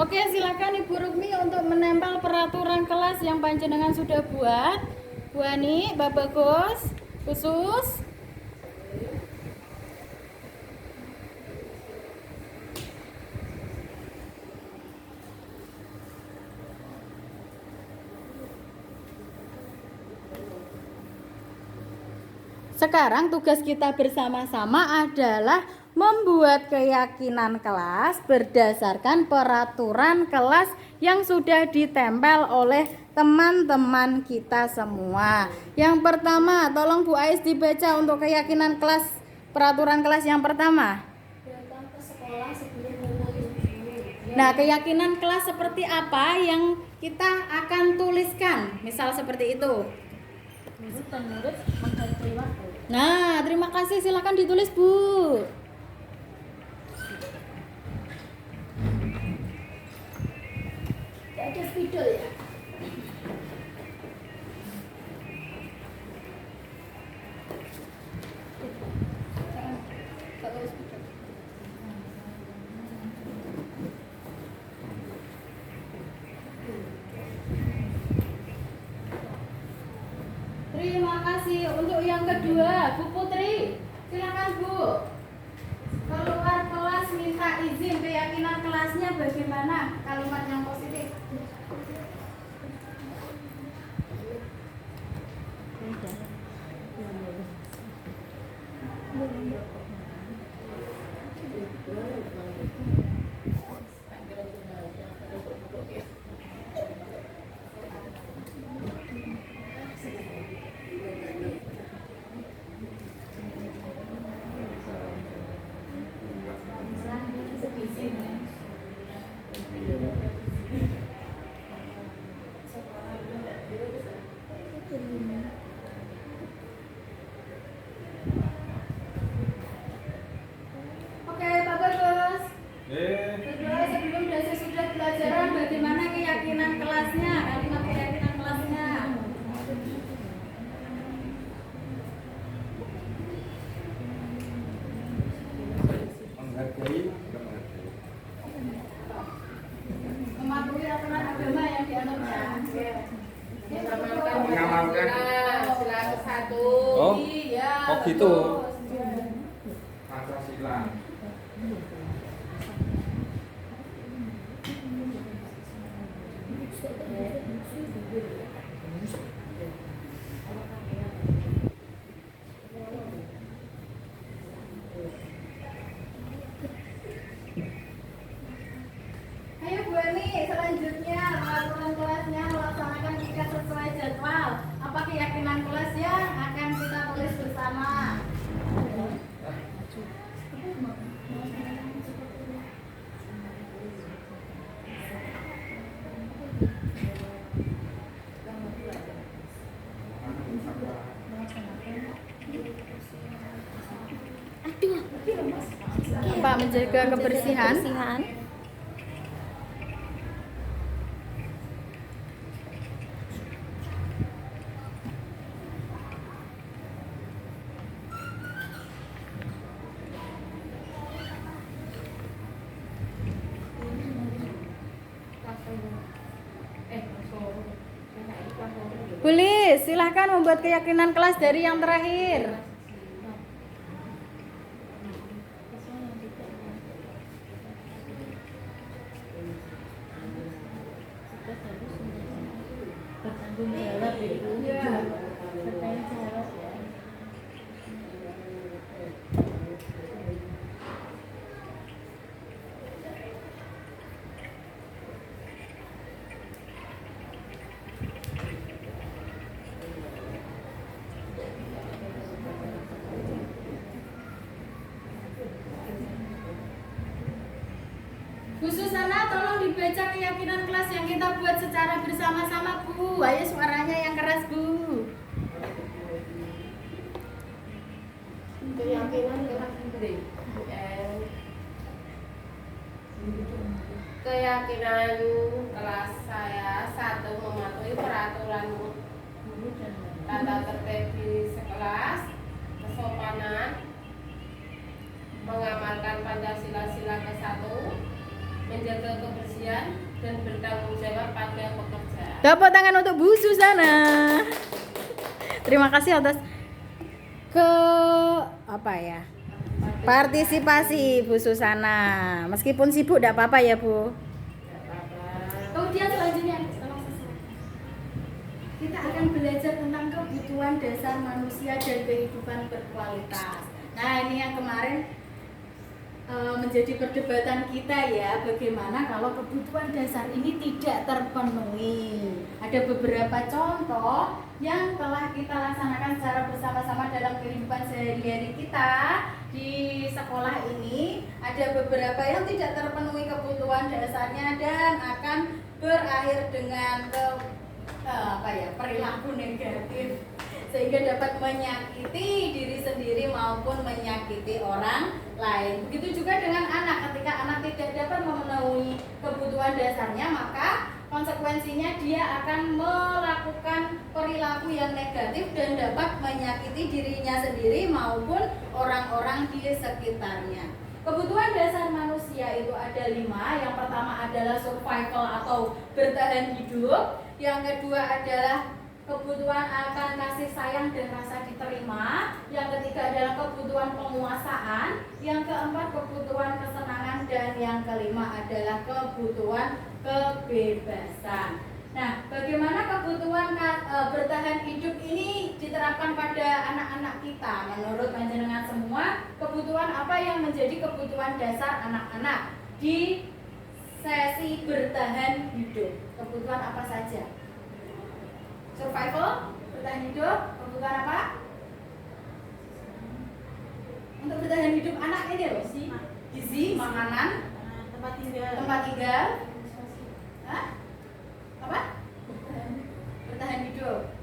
Oke, silakan Ibu Rukmi untuk menempel peraturan kelas yang panjenengan sudah buat. Bu Ani, Mbak Bagus, khusus. Sekarang tugas kita bersama-sama adalah membuat keyakinan kelas berdasarkan peraturan kelas yang sudah ditempel oleh teman-teman kita semua. Yang pertama, tolong Bu Ais dibaca untuk keyakinan kelas, peraturan kelas yang pertama. Datang ke sekolah sebelum pukul 7. Nah, keyakinan kelas seperti apa yang kita akan tuliskan? Misal seperti itu. Nah, terima kasih, silakan ditulis, Bu. Ada spidol ya? Terima kasih. Untuk yang kedua, Bu Putri, silakan Bu. Keluar kelas minta izin, keyakinan kelasnya bagaimana? Kalimat yang positif. Oke, Pak Bagus. Kedua, sebelum dan sesudah pelajaran bagaimana keyakinan kelasnya? Kalimat keyakinan kelasnya. Menghargai. Mematuhi aturan agama yang dianutnya. Mengamalkan. Sila ke-1. Oh. Iya. Oh, gitu. Bagus. Pancasila. Ayo Bu Ani, selanjutnya aturan kelasnya melaksanakan jika sesuai jadwal. Apa keyakinan kelas yang akan kita tulis bersama? Pak, menjaga kebersihan. Boleh, silahkan membuat keyakinan kelas dari yang terakhir. Bertanggung jawab itu. Iya. Bertanggung jawab ya. Bu Susana, tolong dibaca keyakinan kelas yang kita buat secara bersama-sama, Bu. Ayo suaranya yang keras, Bu. Keyakinan keyakinan kelas saya, 1, mematuhi peraturan tata tertib di sekelas, kesopanan, mengamalkan Pancasila sila ke-1, menjaga kebersihan dan bertanggung jawab pada pekerjaan. Tepuk tangan untuk Bu Susana. Terima kasih atas partisipasi Bu Susana. Meskipun sibuk tidak apa-apa ya, Bu. Kemudian selanjutnya kita akan belajar tentang kebutuhan dasar manusia dan kehidupan berkualitas. Nah, ini yang kemarin menjadi perdebatan kita ya, bagaimana kalau kebutuhan dasar ini tidak terpenuhi. Ada beberapa contoh yang telah kita laksanakan secara bersama-sama dalam kehidupan sehari-hari kita di sekolah ini. Ada beberapa yang tidak terpenuhi kebutuhan dasarnya dan akan berakhir dengan perilaku negatif, sehingga dapat menyakiti diri sendiri maupun menyakiti orang lain. Begitu juga dengan anak, ketika anak tidak dapat memenuhi kebutuhan dasarnya, maka konsekuensinya dia akan melakukan perilaku yang negatif dan dapat menyakiti dirinya sendiri maupun orang-orang di sekitarnya. Kebutuhan dasar manusia itu ada 5. Yang pertama adalah survival atau bertahan hidup. Yang kedua adalah kebutuhan akan kasih sayang dan rasa diterima. Yang ketiga adalah kebutuhan penguasaan. Yang keempat kebutuhan kesenangan, dan yang kelima adalah kebutuhan kebebasan. Nah, bagaimana kebutuhan bertahan hidup ini diterapkan pada anak-anak kita? Menurut panjenengan semua, kebutuhan apa yang menjadi kebutuhan dasar anak-anak di sesi bertahan hidup? Kebutuhan apa saja? Survival, bertahan hidup, kebutuhan apa? Untuk bertahan hidup anak ini loh, gizi, makanan, tempat tinggal. tempat tinggal, hah? Apa? Bertahan hidup.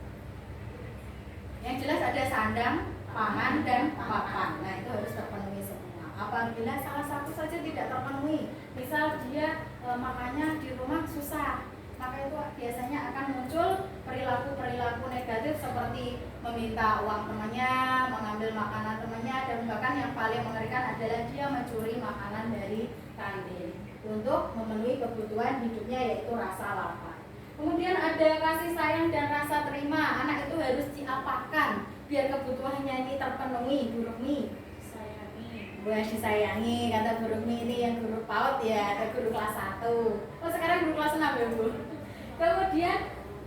Yang jelas ada sandang, pangan, dan papan. Nah, itu harus terpenuhi semua. Apabila salah satu saja tidak terpenuhi, misal dia makannya di rumah susah, maka itu biasanya akan muncul perilaku-perilaku negatif seperti meminta uang temannya, mengambil makanan temannya, dan bahkan yang paling mengerikan adalah dia mencuri makanan dari kantin untuk memenuhi kebutuhan hidupnya, yaitu rasa lapar. Kemudian ada kasih sayang dan rasa terima. Anak itu harus diapakan biar kebutuhannya ini terpenuhi. Buruk nih, bukan disayangi, kata buruk nih, ini yang guru PAUD ya, atau guru kelas 1. Oh, sekarang guru kelas 6 ya, Bu. Kemudian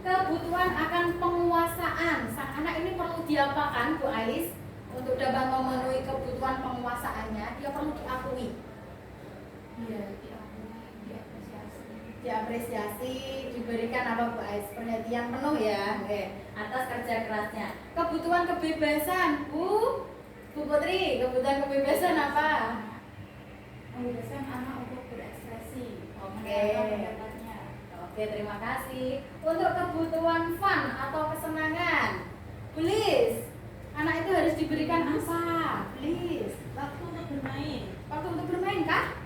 kebutuhan akan penguasaan. Sang anak ini perlu diapakan, Bu Ais? Untuk dapat memenuhi kebutuhan penguasaannya, dia perlu diakui. Iya, diapresiasi, diberikan apa Bu Ais? Perhatian penuh ya, oke, atas kerja kerasnya. Kebutuhan kebebasan, Bu Putri, kebutuhan kebebasan apa? Membebaskan anak untuk berekspresi, Oke. menyatakan pendapatnya. Oke, terima kasih. Untuk kebutuhan fun atau kesenangan, please, anak itu harus diberikan apa? Please, Waktu untuk bermain. waktu untuk bermain kah?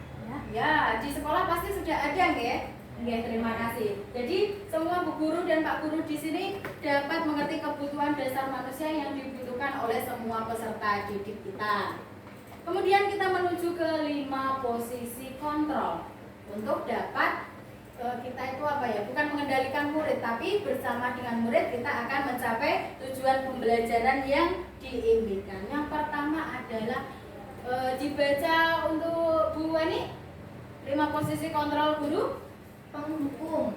Ya, di sekolah pasti sudah ada nggih? Nggih, terima kasih. Jadi semua Bu Guru dan Pak Guru di sini dapat mengerti kebutuhan dasar manusia yang dibutuhkan oleh semua peserta didik kita. Kemudian kita menuju ke 5 posisi kontrol. Untuk dapat kita itu apa ya? Bukan mengendalikan murid, tapi bersama dengan murid kita akan mencapai tujuan pembelajaran yang diinginkan. Yang pertama adalah dibaca untuk Bu Wani. 5 posisi kontrol guru. Penghukum,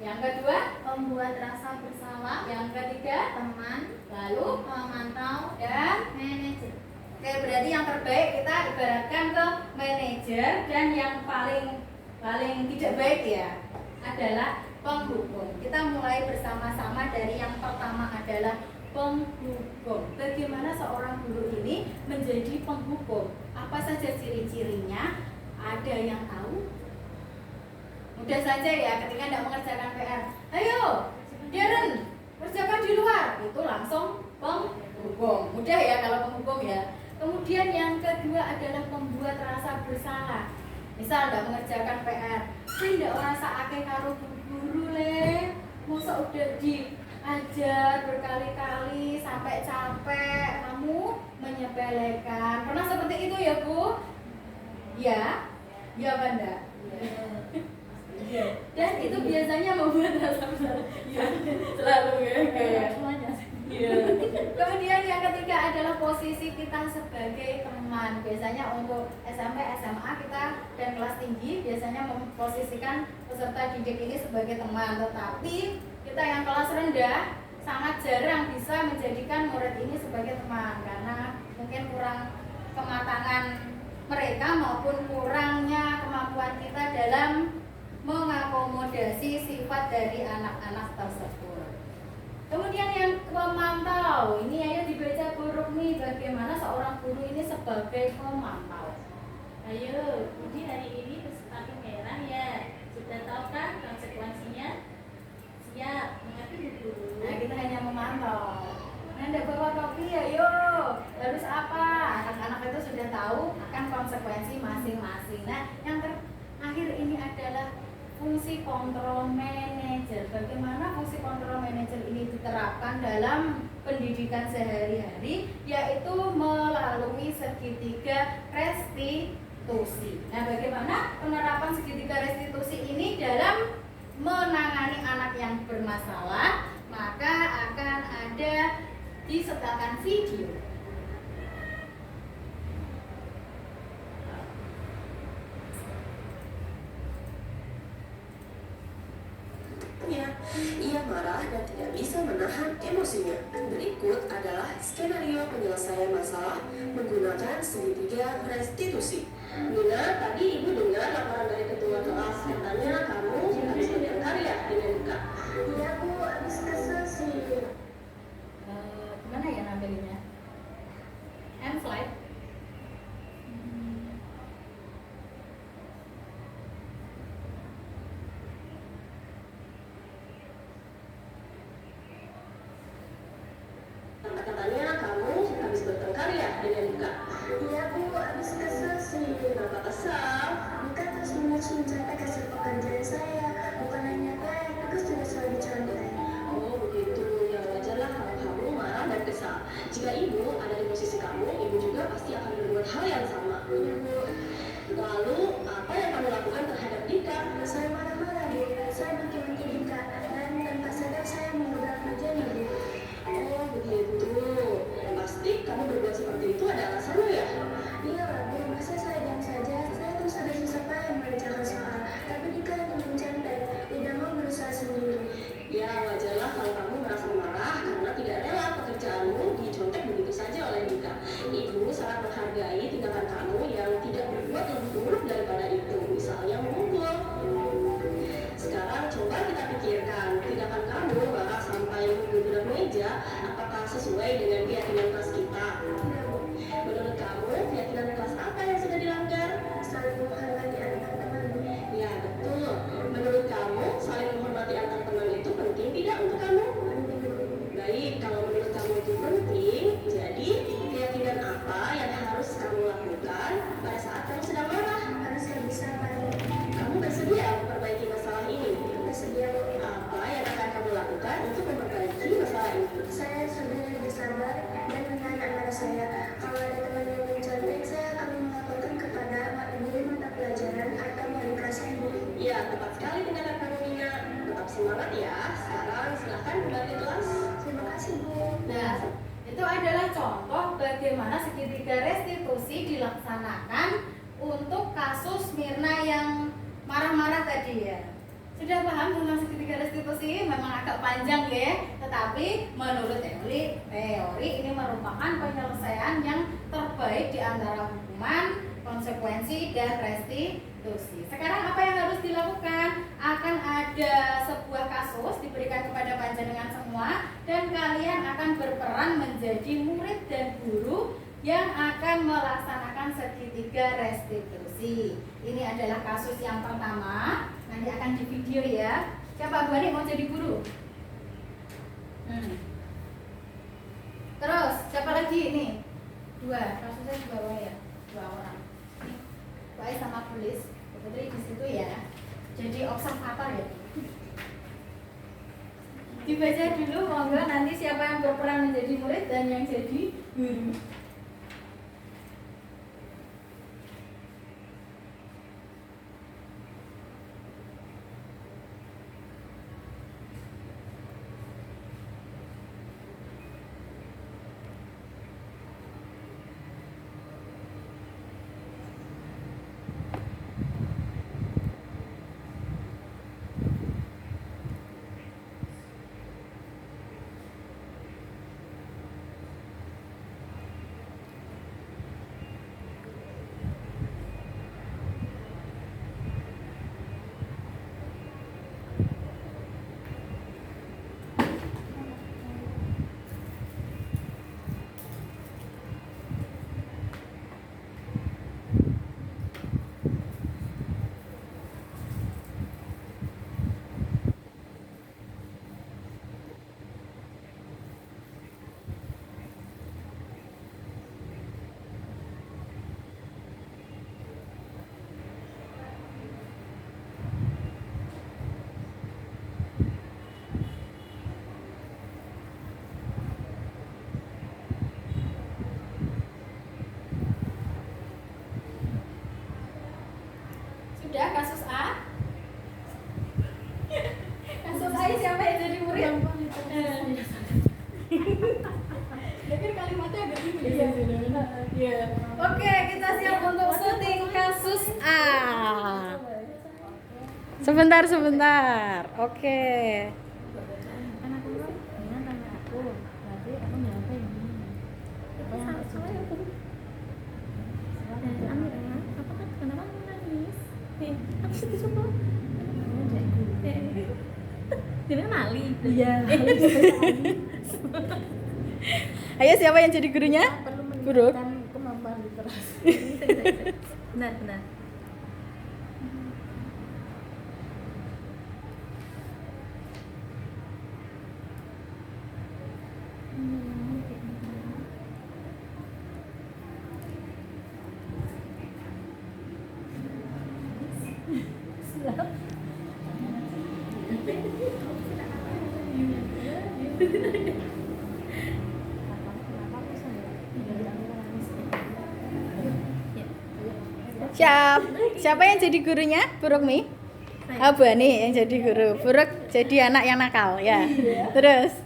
Yang kedua, pembuat rasa bersalah, yang ketiga, teman, lalu pemantau, dan manajer. oke, berarti yang terbaik kita ibaratkan ke manajer, dan yang paling tidak baik ya adalah penghukum. Kita mulai bersama-sama dari yang pertama adalah penghukum. Bagaimana seorang guru ini menjadi penghukum? Apa saja ciri-cirinya? Ada yang tahu? Mudah saja ya, ketika tidak mengerjakan PR, ayo Darren, kerjakan di luar. Itu langsung penghukum. Mudah ya kalau penghukum ya. Kemudian yang kedua adalah membuat rasa bersalah. Misal tidak mengerjakan PR, tidak merasa akeh karo guru le, masa udah diajar berkali-kali sampai capek, kamu menyepelekan. Pernah seperti itu ya Bu? Ya, ya Banda. Dan itu biasanya membuat rasa bersalah. Selalu ya kayak. Iya. Kemudian yang ketiga adalah posisi kita sebagai teman. Biasanya untuk SMP, SMA kita dan kelas tinggi biasanya memposisikan peserta didik ini sebagai teman. Tetapi kita yang kelas rendah sangat jarang bisa menjadikan murid ini sebagai teman karena mungkin kurang kematangan mereka maupun kurangnya kemampuan kita dalam mengakomodasi sifat dari anak-anak tersebut. Kemudian yang pemantau, ini ayo dibaca buruk nih, bagaimana seorang guru ini sebagai pemantau. Ayo, Budi hari ini peserta merah ya. Sudah tahu kan konsekuensinya? Siap, mengerti Bu Guru? Nah, kita hanya memantau. Anda bawa topi, ayo, harus apa? Anak-anak itu sudah tahu akan konsekuensi masing-masing. Nah, yang terakhir ini adalah fungsi kontrol manajer. Bagaimana fungsi kontrol manajer ini diterapkan dalam pendidikan sehari-hari, yaitu melalui segitiga restitusi. Nah, bagaimana penerapan segitiga restitusi ini dalam menangani anak yang bermasalah? maka akan ada disetelkan video. Ia marah dan tidak bisa menahan emosinya. Berikut adalah skenario penyelesaian masalah menggunakan segitiga restitusi. Nina, tadi ibu dengar laporan dari ketua kelas, katanya kamu habis berkarya dengan buka. Iya bu, habis selesai. Gimana ya nampilinnya? End slide. Katanya kamu habis bertengkar ya dengan buka. Iya bu, habis kesel sih. Kenapa kesal? Bukan terus mencontek hasil pekerjaan saya. Bukan hanya baik, bagus juga selalu dicontek. Oh begitu, ya wajar lah kalau kamu marah dan kesal. Jika ibu ada di posisi kamu, ibu juga pasti akan berbuat hal yang sama. Iya bu. Lalu apa yang kamu lakukan terhadap Dika? Saya marah-marah bu. Saya maki-maki Dika dan tanpa sadar saya mengubah kerjanya bu. Oh begitu. Yang pasti kamu berbuat seperti itu ada alasannya ya? Iya lah bu, masa saya diam saja? Saya terus ada susah payah mengerjakan soal. Tapi Dika hanya mencantai, tidak mau berusaha sendiri. Ya wajarlah kalau kamu merasa marah karena tidak rela pekerjaanmu dicontek begitu saja oleh Dika. Ibu sangat menghargai tindakan kamu yang tidak berbuat lebih buruk daripada itu. Misalnya memukul. Sekarang coba kita pikirkan, tindakan kamu marah sampai menggunakan meja, apakah sesuai dengan keyakinan kelas kita? Menurut kamu, keyakinan kelas apa yang sudah dilanggar? Saling menghormati antar teman. Ya betul. Menurut kamu, saling menghormati antar teman itu penting tidak untuk kamu? Baik, kalau menurut kamu itu penting, jadi keyakinan apa yang harus kamu lakukan pada saat kamu sedang marah? Harus lebih sabar. Kamu bersedia memperbaiki masalah ini? Bersedia. Apa yang akan kamu lakukan untuk memperbaiki masalah ini? Saya sudah lebih sabar dan menahan amarah saya. Kalau ada teman yang mencontek, saya akan melaporkan kepada guru mata pelajaran atau wali kelas ibu. Ya, tepat sekali tindakan kamu Nina. Tetap semangat ya. Sekarang silahkan kembali kelas. Terima kasih Bu. Nah, itu adalah contoh bagaimana segitiga restitusi dilaksanakan untuk kasus Mirna yang marah-marah tadi ya. Sudah paham tentang segitiga restitusi? Memang agak panjang ya, tetapi menurut teori ini merupakan penyelesaian yang terbaik di antara hukuman, konsekuensi, dan restitusi. Sekarang apa yang harus dilakukan? Akan ada sebuah kasus diberikan kepada panjenengan semua, dan kalian akan berperan menjadi murid dan guru yang akan melaksanakan segitiga restitusi. Ini adalah kasus yang pertama. Nanti akan di video ya. Siapa Bu Ani mau jadi guru? Terus siapa lagi ini? Dua, kasusnya di bawah ya, 2 orang. Ini Bu Ai sama Pulis, Bu Putri di situ ya. Jadi observator ya. Dibaca dulu, monggo nanti siapa yang berperan menjadi murid dan yang jadi guru. Sudah kasus A? Kasus A siapa yang jadi murid? Ya. Oke, kita siap untuk syuting kasus A. Sebentar. Oke. Kan aku bilang, jangan tanya aku. Berarti aku jawabnya ini. Apa yang harus salah ya aku? Dan Amira, apakah kenapa kamu nangis? Aku sedih coba. Jadi kan Ali. Iya. Ayo, siapa yang jadi gurunya? Perlu Buruk. meningkatkan kemampuan literasi. Benar. Siapa yang jadi gurunya? Buruk Mi? Oh, Bu Ani yang jadi guru. Buruk jadi anak yang nakal ya. Terus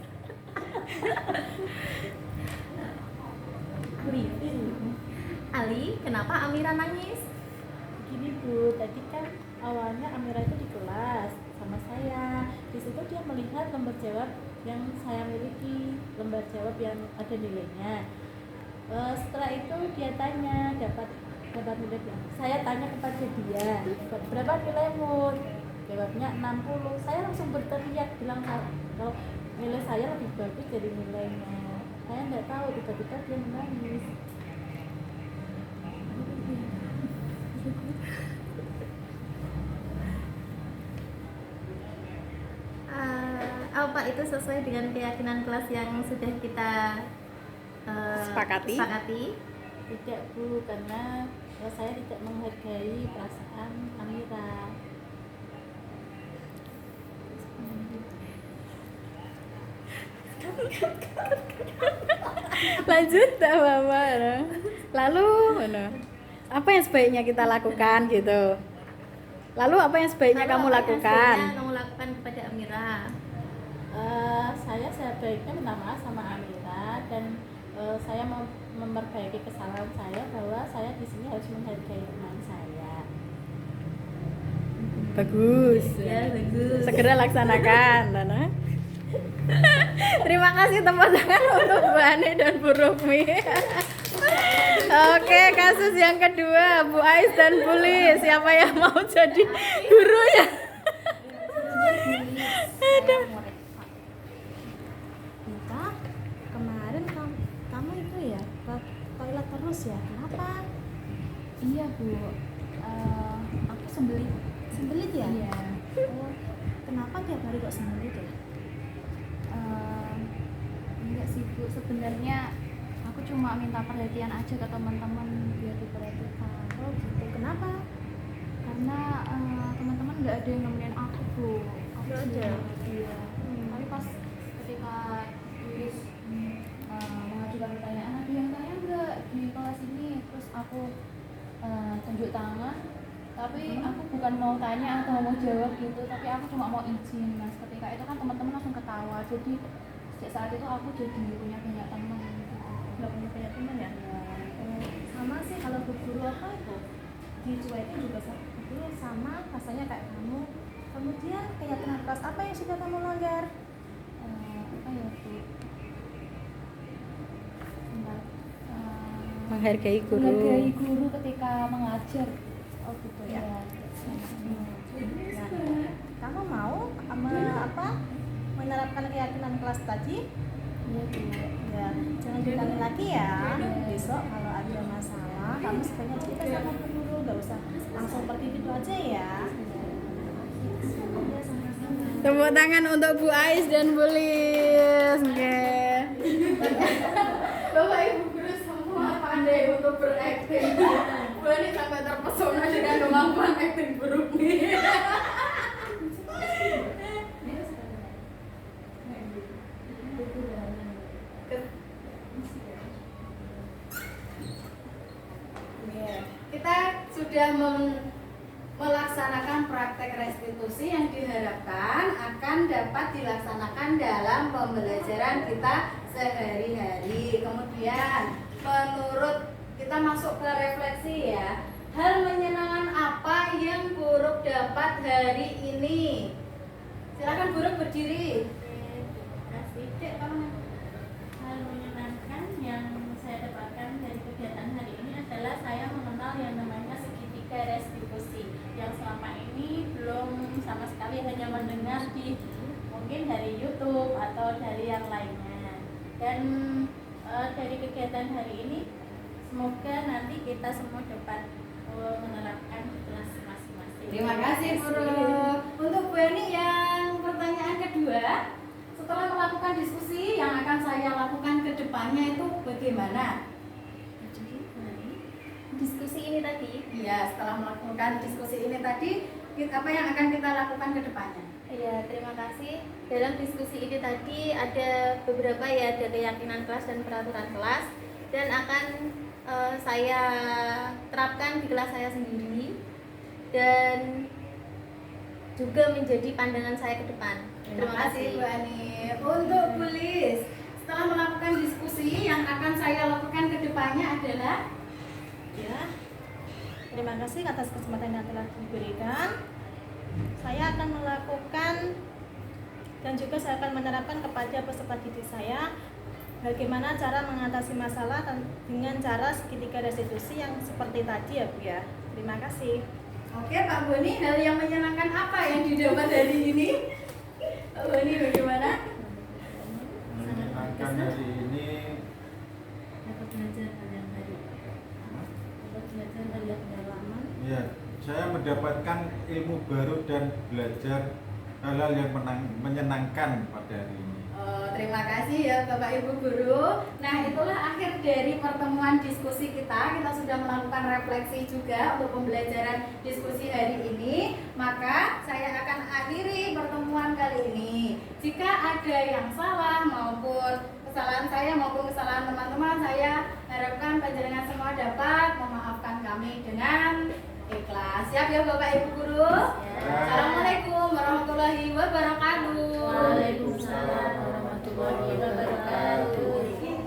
Ali, kenapa Amira nangis? Gini Bu, tadi kan awalnya Amira itu di kelas sama saya. Di situ dia melihat lembar jawab yang saya miliki, lembar jawab yang ada nilainya. Setelah itu dia tanya dapat nilai berapa. Saya tanya kepada dia, berapa nilaimu? Jawabnya 60. Saya langsung berteriak bilang kalau nilai saya lebih bagus dari nilainya. Saya nggak tahu, tiba-tiba dia menangis. Apa itu sesuai dengan keyakinan kelas yang sudah kita Sepakati? Tidak Bu, karena saya tidak menghargai perasaan Amira. lanjut dah Mama. Lalu apa yang sebaiknya kita lakukan gitu? Lalu apa yang sebaiknya kamu lakukan? Kamu lakukan kepada Amira? Saya sebaiknya minta maaf sama Amira dan saya mau memperbaiki kesalahan saya bahwa saya di sini harus menghargai teman saya. Bagus. Ya, bagus. Segera laksanakan, Nana. Terima kasih tepuk tangan untuk Bu Ani dan Bu Rukmi. Oke, kasus yang kedua, Bu Ais dan Bu Lis. Siapa yang mau jadi gurunya? Aduh. Mika, kemarin kamu itu ya ke toilet terus ya? Kenapa? Iya Bu, aku sembelit. Sembelit ya? Iya. Oh, kenapa tiap hari kok sembelit ya? Enggak sih Bu, sebenarnya aku cuma minta perhatian aja ke teman-teman biar diperhatikan. Oh gitu, kenapa? Karena teman-teman nggak ada yang nemenin aku Bu. Aku Nggak ada? sendiri. Iya. Tapi pas ketika Luis mengajukan pertanyaan, ada yang tanya nggak di kelas ini? Terus aku tunjuk tangan. Tapi aku bukan mau tanya atau mau jawab gitu, tapi aku cuma mau izin. Mas, ketika itu kan teman-teman langsung ketawa. Jadi sejak saat itu aku jadi punya banyak teman. Nggak punya banyak teman ya? Sama sih kalau guru apa itu dicuekin juga guru sama rasanya kayak kamu. Kemudian keyakinan kelas apa yang sudah kamu langgar? Apa ya Bu? Bentar. Menghargai guru. Menghargai guru ketika mengajar. Oh gitu ya. Iya. Nah, kamu mau menerapkan keyakinan kelas tadi? Iya Bu. Ya, jangan diulangi lagi ya. Besok kalau ada masalah, kamu sebaiknya cerita sama guru, nggak usah langsung pergi gitu aja ya. Ya, sama-sama. Tepuk tangan untuk Bu Ais dan Bu Lis. Oke. Bapak Ibu guru semua pandai untuk berakting. Bu Ani sampai terpesona dengan kemampuan akting Bu Rukmi. Kita sudah melaksanakan praktek restitusi yang diharapkan akan dapat dilaksanakan dalam pembelajaran kita sehari-hari. Kemudian menurut kita masuk ke refleksi ya. Hal menyenangkan apa yang buruk dapat hari ini? Silakan buruk berdiri. Kasih dek kamu. Hal menyenangkan yang saya dapatkan dari kegiatan hari ini adalah saya mengenal yang namanya segitiga restitusi yang selama ini belum sama sekali, hanya mendengar di mungkin dari YouTube atau dari yang lainnya. Dan dari kegiatan hari ini semoga nanti kita semua dapat menerapkan di kelas masing-masing. Terima kasih buruk. Untuk Bu Eni yang pertanyaan kedua, setelah melakukan diskusi yang akan saya lakukan ke depannya itu bagaimana? Diskusi ini tadi. Iya, setelah melakukan diskusi ini tadi, apa yang akan kita lakukan ke depannya? Ya, terima kasih. Dalam diskusi ini tadi ada beberapa ya, ada keyakinan kelas dan peraturan kelas, dan akan saya terapkan di kelas saya sendiri dan juga menjadi pandangan saya ke depan. Terima kasih Bu Ani. Untuk Bu Lis, setelah melakukan diskusi yang akan saya lakukan ke depannya adalah Ya, terima kasih atas kesempatan yang telah diberikan. Saya akan melakukan dan juga saya akan menerapkan kepada peserta didik saya bagaimana cara mengatasi masalah dengan cara segitiga restitusi yang seperti tadi ya Bu ya. Terima kasih. Oke Pak Boni, hal yang menyenangkan apa yang didapat hari ini? Pak Boni bagaimana? Menyenangkan hari ini Dapat belajar hal yang baru. Dapat belajar hal yang pengalaman. ya, saya mendapatkan ilmu baru dan belajar hal-hal yang menyenangkan pada hari ini. Terima kasih ya Bapak Ibu Guru. Nah itulah akhir dari pertemuan diskusi kita. Kita sudah melakukan refleksi juga untuk pembelajaran diskusi hari ini. Maka saya akan akhiri pertemuan kali ini. Jika ada yang salah maupun kesalahan saya maupun kesalahan teman-teman, saya harapkan panjenengan semua dapat memaafkan kami dengan ikhlas. Siap ya Bapak Ibu Guru? Salam